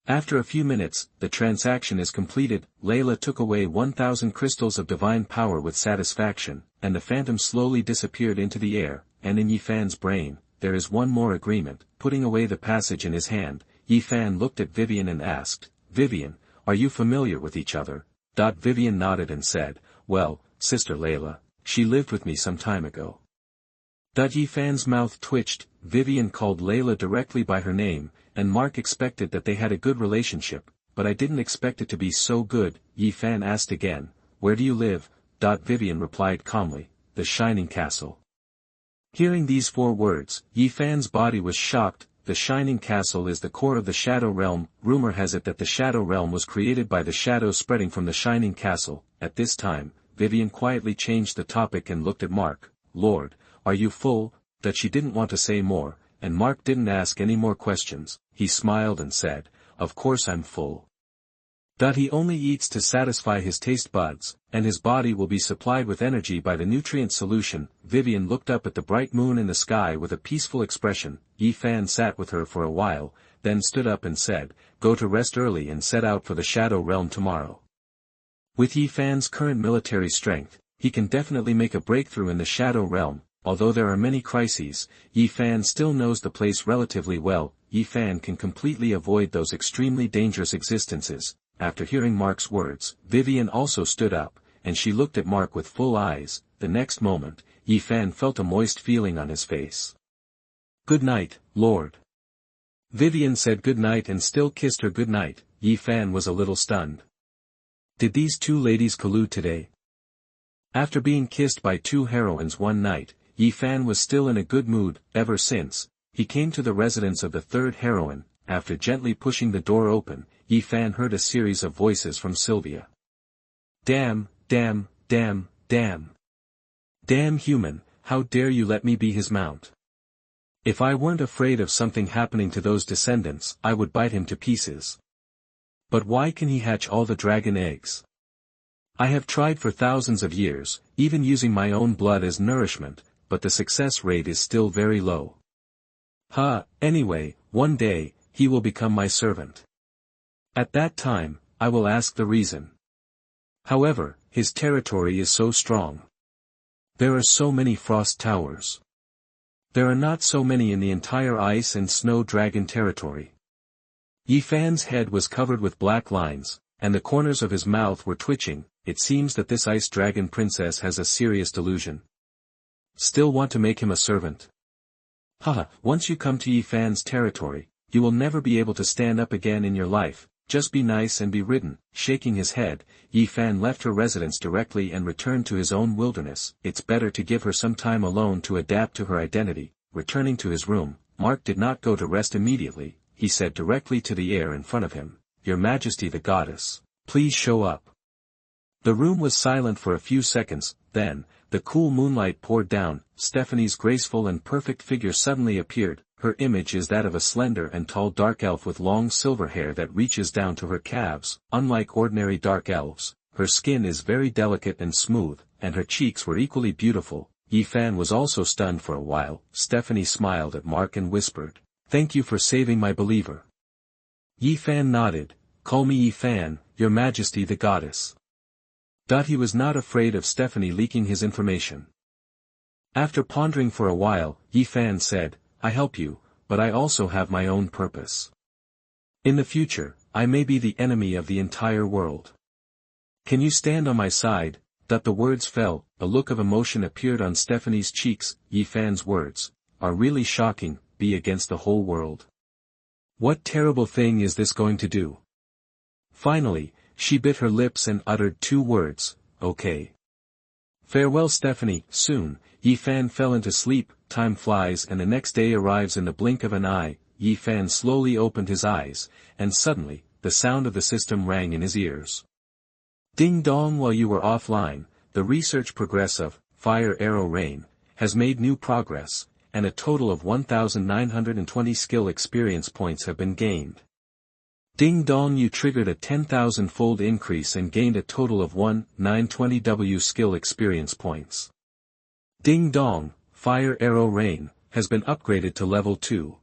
After a few minutes, the transaction is completed. Layla took away 1,000 crystals of divine power with satisfaction, and the phantom slowly disappeared into the air, and in Yifan's brain, there is one more agreement. Putting away the passage in his hand, Yifan looked at Vivian and asked, Vivian, are you familiar with each other? Vivian nodded and said, well, Sister Layla, she lived with me some time ago. Yifan's mouth twitched. Vivian called Layla directly by her name, and Mark expected that they had a good relationship, but I didn't expect it to be so good. Yifan asked again, where do you live? Vivian replied calmly, the Shining Castle. Hearing these 4 words, Yifan's body was shocked. The Shining Castle is the core of the Shadow Realm. Rumor has it that the Shadow Realm was created by the shadows spreading from the Shining Castle. At this time, Vivian quietly changed the topic and looked at Mark. Lord, are you full? She didn't want to say more, and Mark didn't ask any more questions. He smiled and said, of course I'm full. He only eats to satisfy his taste buds, and his body will be supplied with energy by the nutrient solution. Vivian looked up at the bright moon in the sky with a peaceful expression. Yifan sat with her for a while, then stood up and said, go to rest early and set out for the Shadow Realm tomorrow. With Yifan's current military strength, he can definitely make a breakthrough in the Shadow Realm. Although there are many crises, Yifan still knows the place relatively well. Yifan can completely avoid those extremely dangerous existences. After hearing Mark's words, Vivian also stood up, and she looked at Mark with full eyes. The next moment, Yifan felt a moist feeling on his face. Good night, Lord. Vivian said good night and still kissed her good night. Yifan was a little stunned. Did these 2 ladies collude today? After being kissed by 2 heroines one night, Yifan was still in a good mood. Ever since, he came to the residence of the 3rd heroine. After gently pushing the door open, Yifan heard a series of voices from Sylvia. Damn, damn, damn, damn. Damn human, how dare you let me be his mount? If I weren't afraid of something happening to those descendants, I would bite him to pieces. But why can he hatch all the dragon eggs? I have tried for thousands of years, even using my own blood as nourishment, but the success rate is still very low. Anyway, one day, he will become my servant. At that time, I will ask the reason. However, his territory is so strong. There are so many frost towers. There are not so many in the entire ice and snow dragon territory. Yifan's head was covered with black lines, and the corners of his mouth were twitching. it seems that this ice dragon princess has a serious delusion. Still want to make him a servant? Haha, once you come to Yi Fan's territory, you will never be able to stand up again in your life, just be nice and be ridden. Shaking his head, Yi Fan left her residence directly and returned to his own wilderness. It's better to give her some time alone to adapt to her identity. Returning to his room, Mark did not go to rest immediately. He said directly to the air in front of him, "Your Majesty the Goddess, please show up." The room was silent for a few seconds, then, the cool moonlight poured down. Stephanie's graceful and perfect figure suddenly appeared. Her image is that of a slender and tall dark elf with long silver hair that reaches down to her calves. Unlike ordinary dark elves, her skin is very delicate and smooth, and her cheeks were equally beautiful. Yi Fan was also stunned for a while. Stephanie smiled at Mark and whispered, "Thank you for saving my believer." Yi Fan nodded. "Call me Yi Fan, Your Majesty the Goddess." He was not afraid of Stephanie leaking his information. After pondering for a while, Yi Fan said, "I help you, but I also have my own purpose. In the future, I may be the enemy of the entire world. Can you stand on my side?" The words fell, a look of emotion appeared on Stephanie's cheeks. Yi Fan's words are really shocking. Be against the whole world. What terrible thing is this going to do? Finally, she bit her lips and uttered two words, "Okay." Farewell Stephanie. Soon, Yi Fan fell into sleep. Time flies and the next day arrives in the blink of an eye. Yi Fan slowly opened his eyes, and suddenly, the sound of the system rang in his ears. Ding dong. While you were offline, the research progress of Fire Arrow Rain has made new progress, and a total of 1,920 skill experience points have been gained. Ding dong. You triggered a 10,000-fold increase and gained a total of 1,920 skill experience points. Ding dong. Fire Arrow Rain has been upgraded to level 2.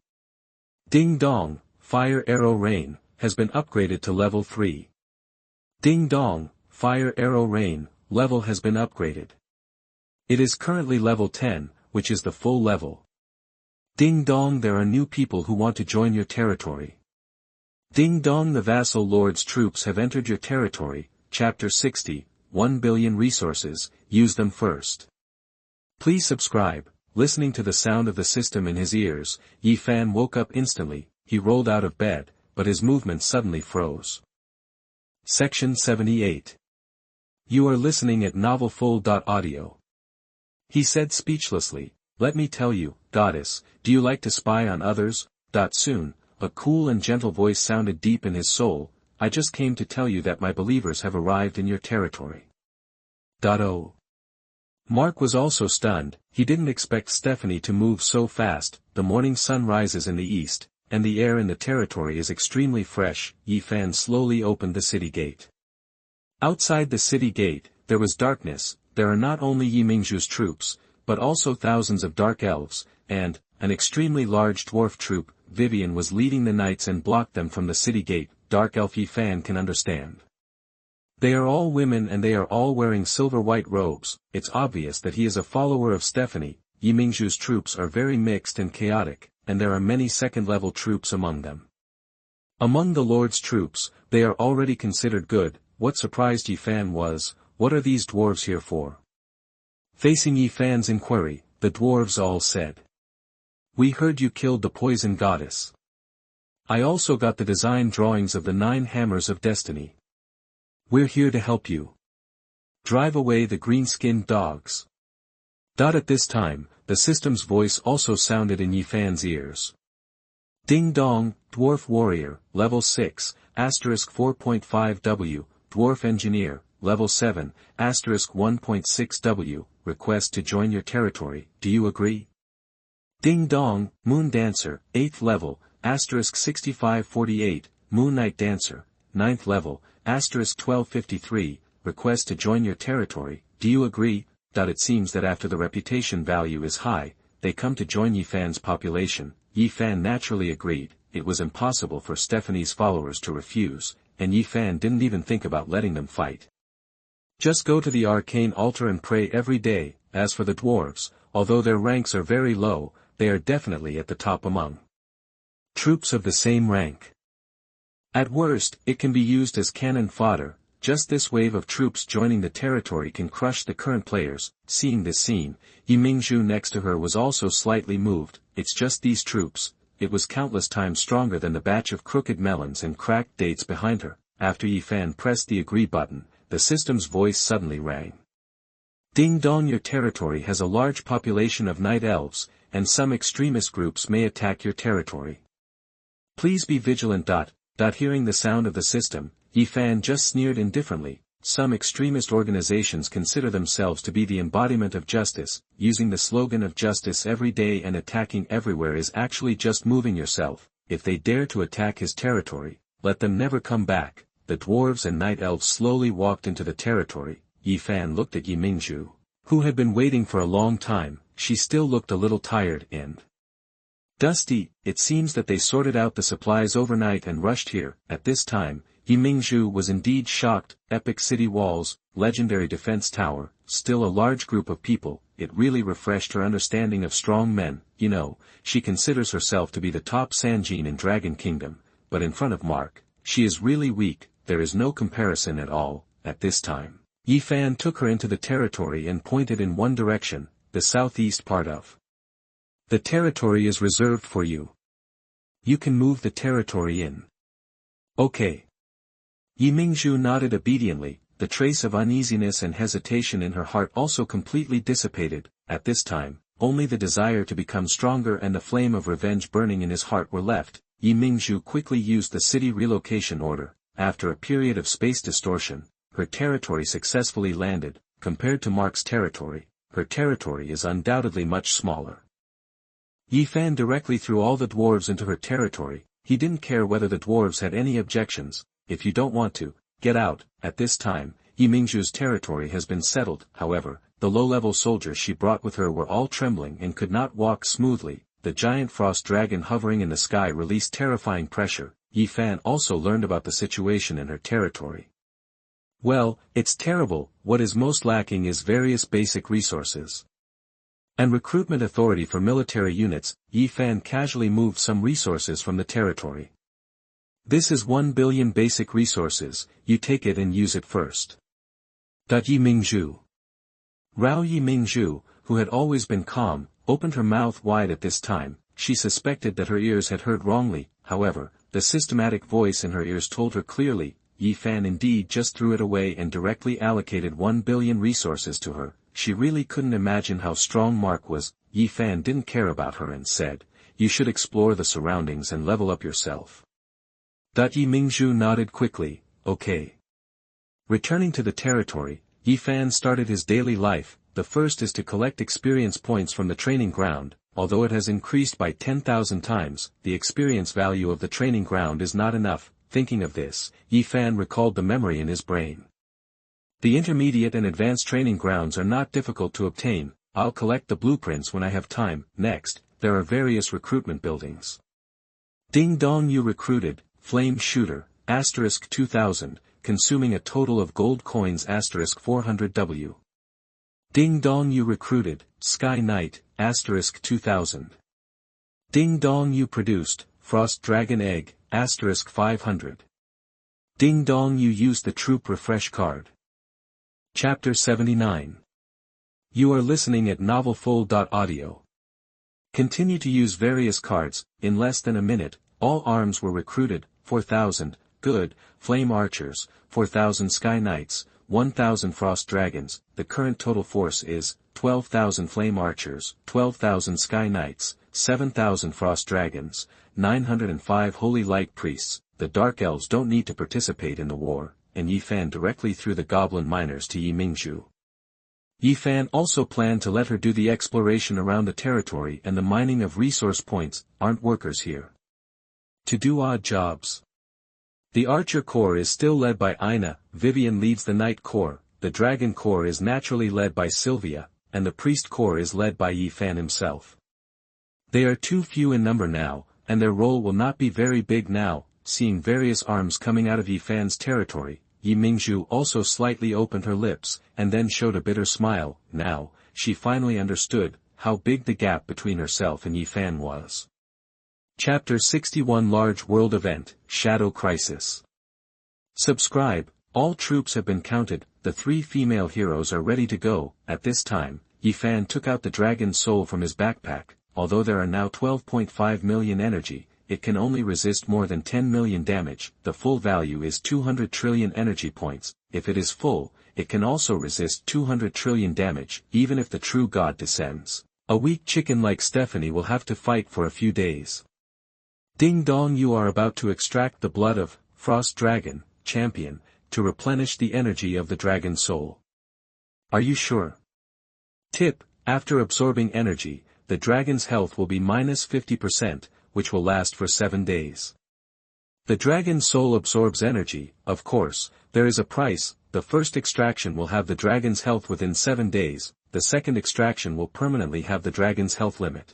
Ding dong. Fire Arrow Rain has been upgraded to level 3. Ding dong. Fire Arrow Rain level has been upgraded. It is currently level 10, which is the full level. Ding dong. There are new people who want to join your territory. Ding dong. The vassal lord's troops have entered your territory. Chapter 60, 1 billion resources, use them first. Please subscribe. Listening to the sound of the system in his ears, Yi Fan woke up instantly. He rolled out of bed, but his movements suddenly froze. Section 78. You are listening at novelfull.audio. He said speechlessly, "Let me tell you, Goddess, do you like to spy on others?" Soon, a cool and gentle voice sounded deep in his soul, "I just came to tell you that my believers have arrived in your territory." Oh. Mark was also stunned. He didn't expect Stephanie to move so fast. The morning sun rises in the east, and the air in the territory is extremely fresh. Yi Fan slowly opened the city gate. Outside the city gate, there was darkness. There are not only Yi Mingzhu's troops, but also thousands of dark elves, and an extremely large dwarf troop. Vivian was leading the knights and blocked them from the city gate. Dark elf Yi Fan can understand. They are all women and they are all wearing silver-white robes. It's obvious that he is a follower of Stephanie. Yi Mingzhu's troops are very mixed and chaotic, and there are many second-level troops among them. Among the Lord's troops, they are already considered good. What surprised Yi Fan was, what are these dwarves here for? Facing Yi Fan's inquiry, the dwarves all said, "We heard you killed the poison goddess. I also got the design drawings of the 9 hammers of destiny. We're here to help you. Drive away the green-skinned dogs." At this time, the system's voice also sounded in Yi Fan's ears. Ding dong, Dwarf Warrior, level 6, asterisk 4.5W, Dwarf Engineer, level 7, asterisk 1.6W, request to join your territory, do you agree? Ding dong, Moon Dancer, 8th level, asterisk 6548, Moon Night Dancer, 9th level, asterisk 1253, request to join your territory, do you agree? It seems that after the reputation value is high, they come to join Yi Fan's population. Yi Fan naturally agreed. It was impossible for Stephanie's followers to refuse, and Yi Fan didn't even think about letting them fight. Just go to the arcane altar and pray every day. As for the dwarves, although their ranks are very low, they are definitely at the top among troops of the same rank. At worst, it can be used as cannon fodder. just this wave of troops joining the territory can crush the current players. Seeing this scene, Yimingzhu next to her was also slightly moved. It's just these troops. It was countless times stronger than the batch of crooked melons and cracked dates behind her. After Yifan pressed the agree button, the system's voice suddenly rang. Ding dong, your territory has a large population of night elves, and some extremist groups may attack your territory. Please be vigilant. Hearing the sound of the system, Yifan just sneered indifferently. Some extremist organizations consider themselves to be the embodiment of justice. Using the slogan of justice every day and attacking everywhere is actually just moving yourself. If they dare to attack his territory, let them never come back. The dwarves and night elves slowly walked into the territory. Yifan looked at Yimingzhu, who had been waiting for a long time. She still looked a little tired and dusty. It seems that they sorted out the supplies overnight and rushed here. At this time, Yimingzhu was indeed shocked. Epic city walls, legendary defense tower, still a large group of people. It really refreshed her understanding of strong men. You know, she considers herself to be the top Sanjin in Dragon Kingdom, but in front of Mark, she is really weak. There is no comparison at all. At this time, Yifan took her into the territory and pointed in one direction, the southeast part of the territory is reserved for you. You can move the territory in. Okay. Yimingzhu nodded obediently. The trace of uneasiness and hesitation in her heart also completely dissipated. At this time, only the desire to become stronger and the flame of revenge burning in his heart were left. Yimingzhu quickly used the city relocation order. After a period of space distortion, her territory successfully landed. Compared to Mark's territory, her territory is undoubtedly much smaller. Yifan directly threw all the dwarves into her territory. He didn't care whether the dwarves had any objections. If you don't want to, get out. At this time, Yimingzhu's territory has been settled. However, the low-level soldiers she brought with her were all trembling and could not walk smoothly. The giant frost dragon hovering in the sky released terrifying pressure. Yifan also learned about the situation in her territory. Well, it's terrible. What is most lacking is various basic resources and recruitment authority for military units. Yifan casually moved some resources from the territory. This is 1 billion basic resources. You take it and use it first. Yimingzhu. Rao Yimingzhu, who had always been calm, opened her mouth wide at this time. She suspected that her ears had heard wrongly. However, the systematic voice in her ears told her clearly. Yifan indeed just threw it away and directly allocated 1 billion resources to her. She really couldn't imagine how strong Mark was. Yifan didn't care about her and said, you should explore the surroundings and level up yourself. Yimingzhu nodded quickly. Okay. Returning to the territory, Yifan started his daily life. The first is to collect experience points from the training ground. Although it has increased by 10,000 times, the experience value of the training ground is not enough. Thinking of this, Yifan recalled the memory in his brain. The intermediate and advanced training grounds are not difficult to obtain. I'll collect the blueprints when I have time. Next, there are various recruitment buildings. Ding dong, you recruited, flame shooter, * 2000, consuming a total of gold coins * 400 W. Ding dong, you recruited, sky knight, * 2000. Ding dong, you produced, frost dragon egg, * 500. Ding dong, you used the troop refresh card. Chapter 79. You are listening at novelfull.audio. Continue to use various cards. In less than a minute, all arms were recruited. 4,000, good, flame archers, 4,000 sky knights, 1,000 frost dragons. The current total force is 12,000 flame archers, 12,000 sky knights, 7,000 frost dragons, 905 holy light priests. The dark elves don't need to participate in the war, and Yifan directly threw the goblin miners to Yimingzhu. Yifan also planned to let her do the exploration around the territory and the mining of resource points. Aren't workers here to do odd jobs? The Archer Corps is still led by Ina, Vivian leads the Knight Corps, the Dragon Corps is naturally led by Sylvia, and the Priest Corps is led by Yifan himself. They are too few in number now, and their role will not be very big now. Seeing various arms coming out of Yifan's territory, Yimingzhu also slightly opened her lips, and then showed a bitter smile. Now, she finally understood how big the gap between herself and Yifan was. Chapter 61 Large World Event, Shadow Crisis. Subscribe, All troops have been counted, the 3 female heroes are ready to go. At this time, Yifan took out the dragon's soul from his backpack. Although there are now 12.5 million energy, it can only resist more than 10 million damage. The full value is 200 trillion energy points. If it is full, it can also resist 200 trillion damage, even if the true god descends. A weak chicken like Stephanie will have to fight for a few days. Ding dong, you are about to extract the blood of Frost Dragon, champion, to replenish the energy of the dragon soul. Are you sure? Tip: after absorbing energy, the dragon's health will be minus 50%, which will last for 7 days. The dragon's soul absorbs energy, of course. There is a price. The first extraction will have the dragon's health within 7 days, the second extraction will permanently have the dragon's health limit.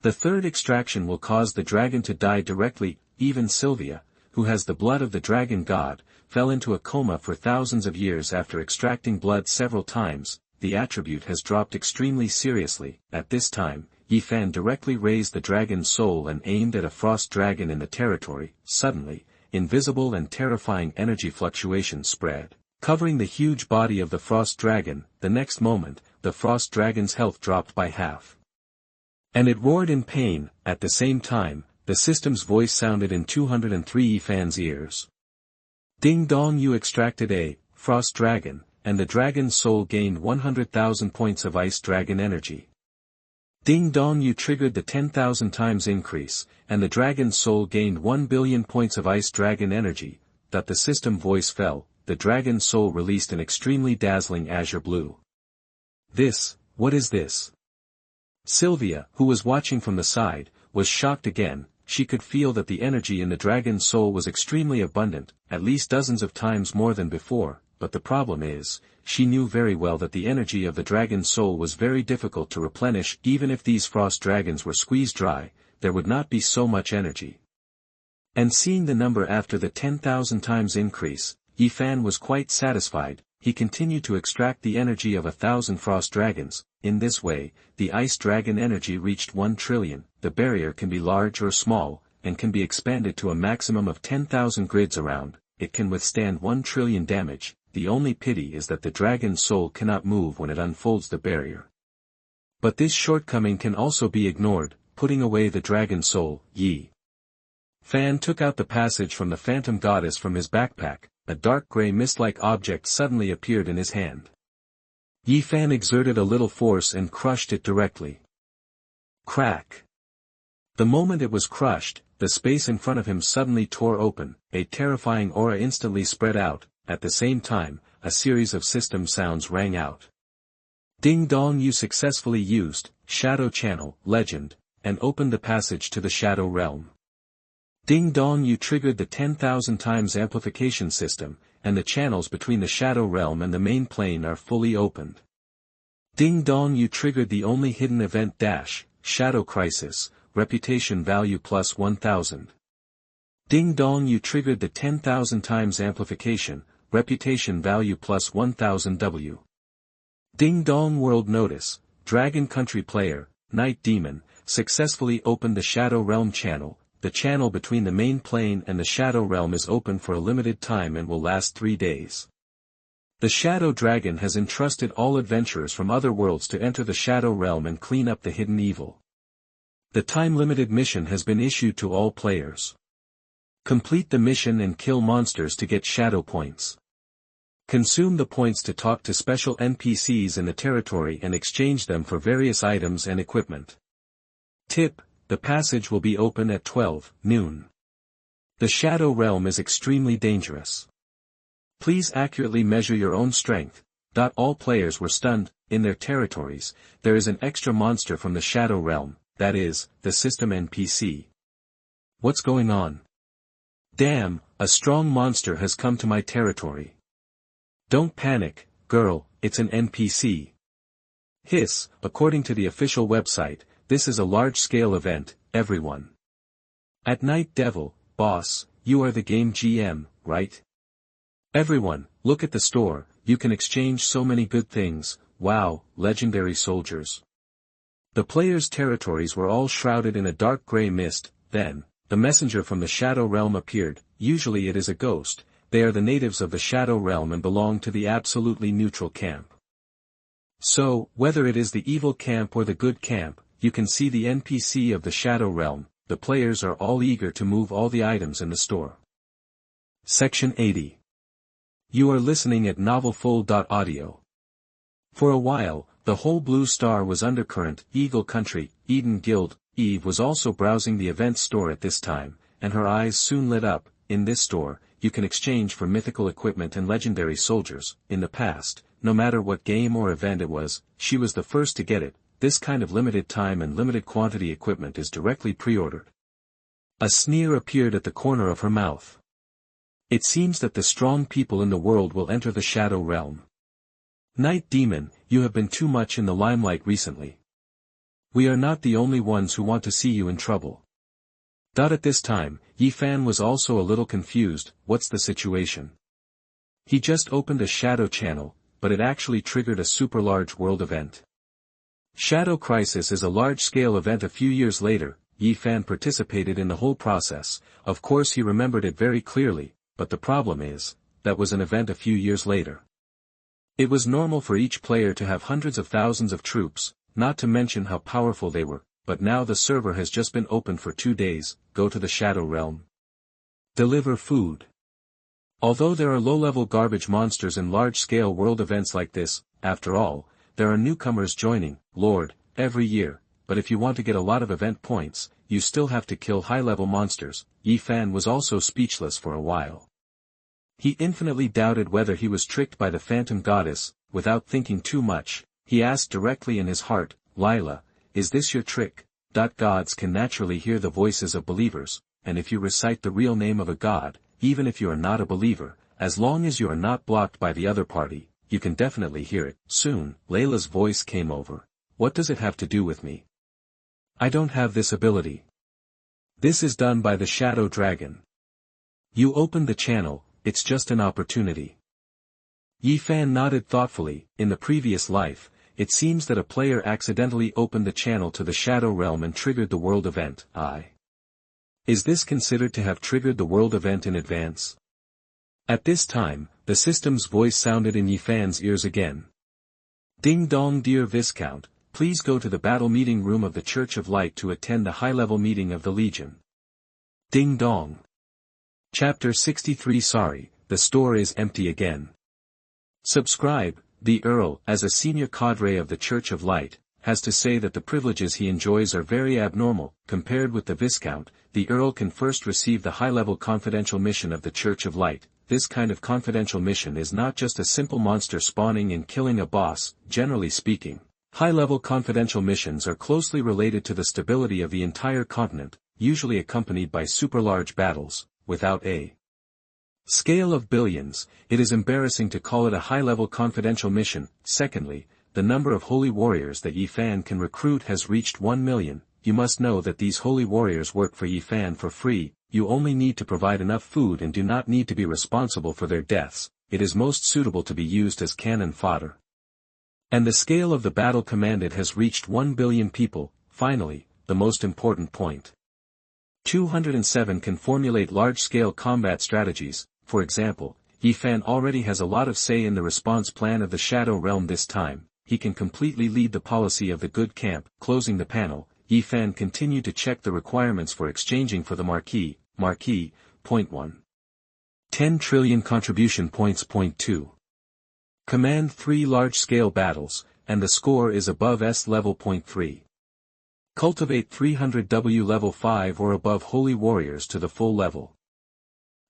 The third extraction will cause the dragon to die directly. Even Sylvia, who has the blood of the dragon god, fell into a coma for thousands of years after extracting blood several times. The attribute has dropped extremely seriously. At this time, Yifan directly raised the dragon's soul and aimed at a frost dragon in the territory. Suddenly, invisible and terrifying energy fluctuations spread, covering the huge body of the frost dragon. The next moment, the frost dragon's health dropped by half. And it roared in pain. At the same time, the system's voice sounded in 203 Yifan's ears. Ding dong, you extracted a frost dragon, and the dragon's soul gained 100,000 points of ice dragon energy. Ding dong, you triggered the 10,000 times increase, and the dragon's soul gained 1 billion points of ice dragon energy. That the system voice fell, the dragon's soul released an extremely dazzling azure blue. What is this? Sylvia, who was watching from the side, was shocked again. She could feel that the energy in the dragon's soul was extremely abundant, at least dozens of times more than before. But the problem is, she knew very well that the energy of the dragon's soul was very difficult to replenish. Even if these frost dragons were squeezed dry, there would not be so much energy. And seeing the number after the 10,000 times increase, Yifan was quite satisfied. He continued to extract the energy of 1,000 frost dragons. In this way, the ice dragon energy reached 1 trillion. The barrier can be large or small, and can be expanded to a maximum of 10,000 grids around. It can withstand 1 trillion damage. The only pity is that the dragon's soul cannot move when it unfolds the barrier. But this shortcoming can also be ignored. Putting away the dragon's soul, Yi Fan took out the passage from the phantom goddess from his backpack. A dark grey mist-like object suddenly appeared in his hand. Yi Fan exerted a little force and crushed it directly. Crack! The moment it was crushed, the space in front of him suddenly tore open. A terrifying aura instantly spread out. At the same time, a series of system sounds rang out. Ding dong, you successfully used Shadow Channel, Legend, and opened the passage to the Shadow Realm. Ding dong, you triggered the 10,000 times amplification system, and the channels between the Shadow Realm and the main plane are fully opened. Ding dong, you triggered the only hidden event Shadow Crisis, reputation value plus 1,000. Ding dong, you triggered the 10,000 times amplification, reputation value plus 1,000 W. Ding dong, world notice, Dragon Country player, Night Demon, successfully opened the Shadow Realm channel. The channel between the main plane and the Shadow Realm is open for a limited time and will last 3 days. The Shadow Dragon has entrusted all adventurers from other worlds to enter the Shadow Realm and clean up the hidden evil. The time-limited mission has been issued to all players. Complete the mission and kill monsters to get shadow points. Consume the points to talk to special NPCs in the territory and exchange them for various items and equipment. Tip: the passage will be open at 12 noon. The Shadow Realm is extremely dangerous. Please accurately measure your own strength. All players were stunned. In their territories, there is an extra monster from the Shadow Realm, that is, the system NPC. What's going on? Damn, a strong monster has come to my territory. Don't panic, girl, it's an NPC. Hiss, according to the official website, this is a large-scale event, everyone. At night Devil, boss, you are the game GM, right? Everyone, look at the store, you can exchange so many good things. Wow, legendary soldiers. The players' territories were all shrouded in a dark grey mist. Then, the messenger from the Shadow Realm appeared. Usually it is a ghost. they are the natives of the Shadow Realm and belong to the absolutely neutral camp. So, whether it is the evil camp or the good camp, you can see the NPC of the Shadow Realm, the players are all eager to move all the items in the store. Section 80. You are listening at novelfull.audio. For a while, the whole Blue Star was undercurrent, Eagle Country, Eden Guild. Eve was also browsing the event store at this time, and her eyes soon lit up. In this store, you can exchange for mythical equipment and legendary soldiers. In the past, no matter what game or event it was, she was the first to get it. This kind of limited time and limited quantity equipment is directly pre-ordered. A sneer appeared at the corner of her mouth. It seems that the strong people in the world will enter the Shadow Realm. Night Demon, you have been too much in the limelight recently. We are not the only ones who want to see you in trouble. At this time, Yifan was also a little confused. What's the situation? He just opened a shadow channel, but it actually triggered a super large world event. Shadow Crisis is a large-scale event. A few years later, Yifan participated in the whole process. Of course he remembered it very clearly, but the problem is, that was an event a few years later. It was normal for each player to have hundreds of thousands of troops, not to mention how powerful they were, but now the server has just been open for 2 days. Go to the Shadow Realm. Deliver food. Although there are low-level garbage monsters in large-scale world events like this, after all, there are newcomers joining, Lord, every year, but if you want to get a lot of event points, you still have to kill high-level monsters. Yifan was also speechless for a while. He infinitely doubted whether he was tricked by the phantom goddess. Without thinking too much, he asked directly in his heart, Lila, is this your trick? Gods can naturally hear the voices of believers, and if you recite the real name of a god, even if you are not a believer, as long as you are not blocked by the other party, you can definitely hear it. Soon, Layla's voice came over. What does it have to do with me? I don't have this ability. This is done by the Shadow Dragon. You opened the channel, it's just an opportunity. Yifan nodded thoughtfully. In the previous life, it seems that a player accidentally opened the channel to the Shadow Realm and triggered the world event. Is this considered to have triggered the world event in advance? At this time, the system's voice sounded in Yifan's ears again. Ding dong, dear Viscount, please go to the battle meeting room of the Church of Light to attend the high-level meeting of the Legion. Ding dong. Chapter 63. Sorry, the store is empty again. Subscribe. The Earl, as a senior cadre of the Church of Light, has to say that the privileges he enjoys are very abnormal. Compared with the Viscount, the Earl can first receive the high-level confidential mission of the Church of Light. This kind of confidential mission is not just a simple monster spawning and killing a boss. Generally speaking, high-level confidential missions are closely related to the stability of the entire continent, usually accompanied by super-large battles. Without a scale of billions, it is embarrassing to call it a high-level confidential mission. Secondly, the number of holy warriors that Yifan can recruit has reached 1 million. You must know that these holy warriors work for Yifan for free. You only need to provide enough food and do not need to be responsible for their deaths. It is most suitable to be used as cannon fodder. And the scale of the battle commanded has reached 1 billion people. Finally, the most important point. 207 can formulate large-scale combat strategies. For example, Yifan already has a lot of say in the response plan of the Shadow Realm this time. He can completely lead the policy of the good camp. Closing the panel, Yifan continued to check the requirements for exchanging for the Marquis. Point 1. 10 trillion contribution points. Point 2. Command 3 large-scale battles, and the score is above S level. Point 3. Cultivate 300 W level 5 or above holy warriors to the full level.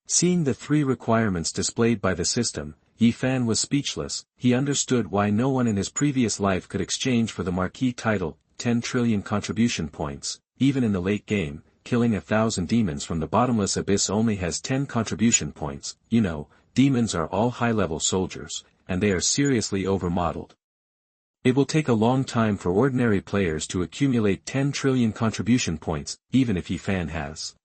Seeing the 3 requirements displayed by the system, Yifan was speechless. He understood why no one in his previous life could exchange for the Marquis title. 10 trillion contribution points. Even in the late game, killing 1,000 demons from the bottomless abyss only has 10 contribution points. You know, demons are all high-level soldiers, and they are seriously overmodeled. It will take a long time for ordinary players to accumulate 10 trillion contribution points, even if Yifan has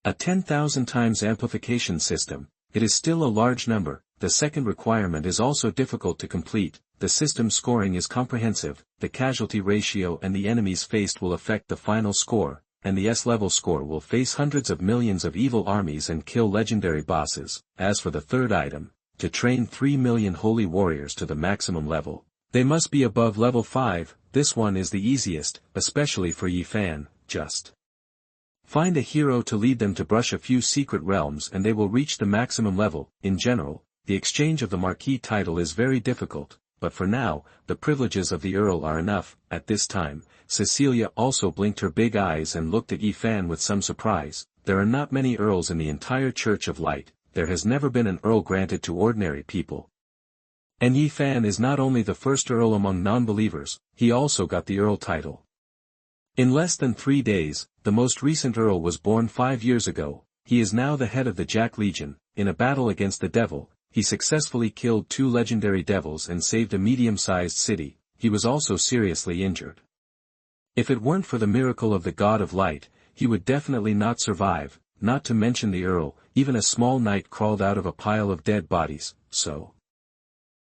a 10,000 times amplification system. It is still a large number. The second requirement is also difficult to complete. The system scoring is comprehensive. The casualty ratio and the enemies faced will affect the final score. and the S-level score will face hundreds of millions of evil armies and kill legendary bosses. As for the third item, to train 3 million holy warriors to the maximum level, they must be above level 5, this one is the easiest, especially for ye fan, just find a hero to lead them to brush a few secret realms and they will reach the maximum level. In general, the exchange of the marquee title is very difficult, but for now, the privileges of the Earl are enough. At this time, Cecilia also blinked her big eyes and looked at Yi Fan with some surprise. There are not many Earls in the entire Church of Light, there has never been an Earl granted to ordinary people. And Yi Fan is not only the first Earl among non-believers, he also got the Earl title. In less than 3 days, the most recent Earl was born 5 years ago. He is now the head of the Jack Legion. In a battle against the devil, he successfully killed 2 legendary devils and saved a medium-sized city. He was also seriously injured. If it weren't for the miracle of the God of Light, he would definitely not survive, not to mention the Earl. Even a small knight crawled out of a pile of dead bodies, so